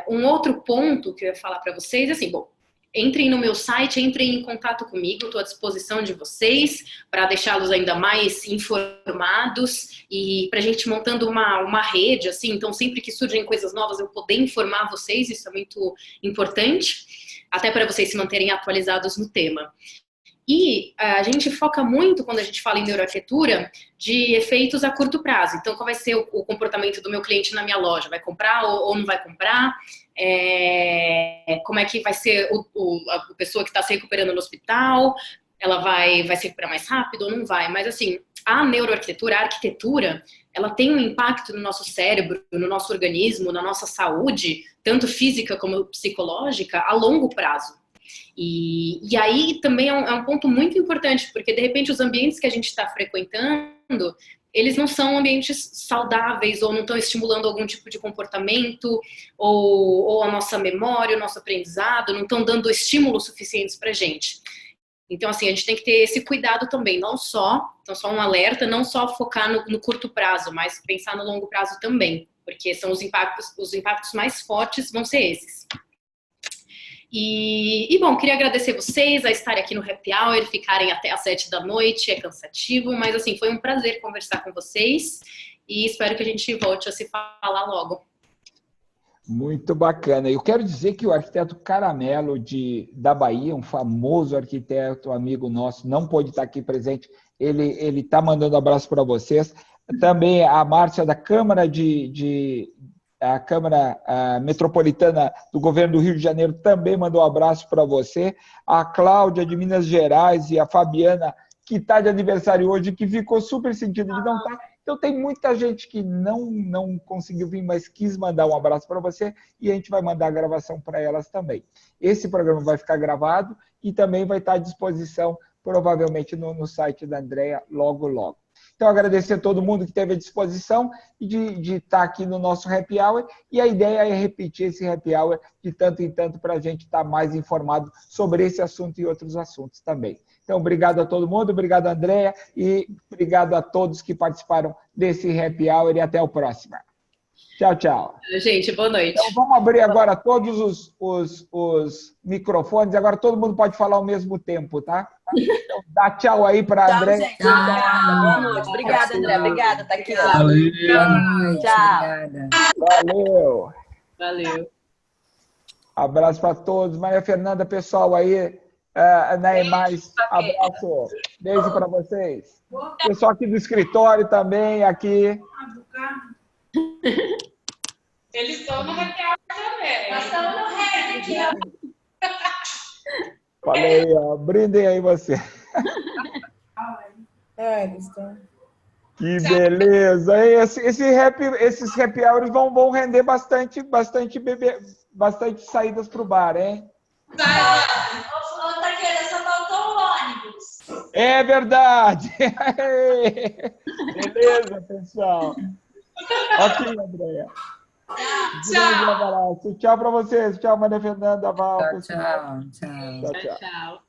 Um outro ponto que eu ia falar para vocês, assim, bom, entrem no meu site, entrem em contato comigo, estou à disposição de vocês para deixá-los ainda mais informados e para a gente montando uma rede, assim, então sempre que surgem coisas novas eu poder informar vocês, isso é muito importante, até para vocês se manterem atualizados no tema. E a gente foca muito, quando a gente fala em neuroarquitetura, de efeitos a curto prazo. Então, qual vai ser o comportamento do meu cliente na minha loja? Vai comprar ou não vai comprar? Como é que vai ser a pessoa que está se recuperando no hospital? Ela vai se recuperar mais rápido ou não vai? Mas, assim, a neuroarquitetura, a arquitetura, ela tem um impacto no nosso cérebro, no nosso organismo, na nossa saúde, tanto física como psicológica, a longo prazo. E aí também é um ponto muito importante, porque de repente os ambientes que a gente está frequentando, eles não são ambientes saudáveis ou não estão estimulando algum tipo de comportamento ou a nossa memória, o nosso aprendizado, não estão dando estímulos suficientes para a gente. Então, assim, a gente tem que ter esse cuidado também, então só um alerta, não só focar no curto prazo, mas pensar no longo prazo também, porque são os impactos mais fortes vão ser esses. E bom, queria agradecer vocês a estarem aqui no Happy Hour, ficarem até às 7 da noite, é cansativo, mas assim, foi um prazer conversar com vocês e espero que a gente volte a se falar logo. Muito bacana. Eu quero dizer que o arquiteto Caramelo da Bahia, um famoso arquiteto, amigo nosso, não pôde estar aqui presente, ele está mandando abraço para vocês. Também a Márcia da Câmara a Câmara Metropolitana do Governo do Rio de Janeiro também mandou um abraço para você. A Cláudia de Minas Gerais e a Fabiana, que está de aniversário hoje, que ficou super sentida de não estar. Então tem muita gente que não conseguiu vir, mas quis mandar um abraço para você e a gente vai mandar a gravação para elas também. Esse programa vai ficar gravado e também vai estar à disposição, provavelmente, no site da Andrea logo, logo. Então, agradecer a todo mundo que teve a disposição de estar aqui no nosso Happy Hour. E a ideia é repetir esse Happy Hour de tanto em tanto para a gente estar mais informado sobre esse assunto e outros assuntos também. Então, obrigado a todo mundo, obrigado, Andrea, e obrigado a todos que participaram desse Happy Hour e até o próximo. Tchau, tchau. Gente, boa noite. Então, vamos abrir agora todos os microfones. Agora todo mundo pode falar ao mesmo tempo, tá? Então, dá tchau aí para a Andrea. Gente. Boa noite. Obrigada, André. Obrigada. Tá aqui. Valeu. Boa noite. Tchau. Valeu. Abraço para todos. Maria Fernanda, pessoal aí. Mais abraço. Beijo para vocês. Pessoal aqui do escritório também, aqui. Eles estão no Happy Hour também. Nós estamos no Happy aqui, ó. Falei, ó. Brindem aí você. Eles estão... Que beleza. Esses happy hours vão render bastante saídas para o bar, hein? Ô, Taqueira, só faltou o ônibus. É verdade. Beleza, pessoal. Ok, Andréia. Tchau. Tchau para vocês. Tchau, Maria Fernanda, Val. Tchau. Tchau.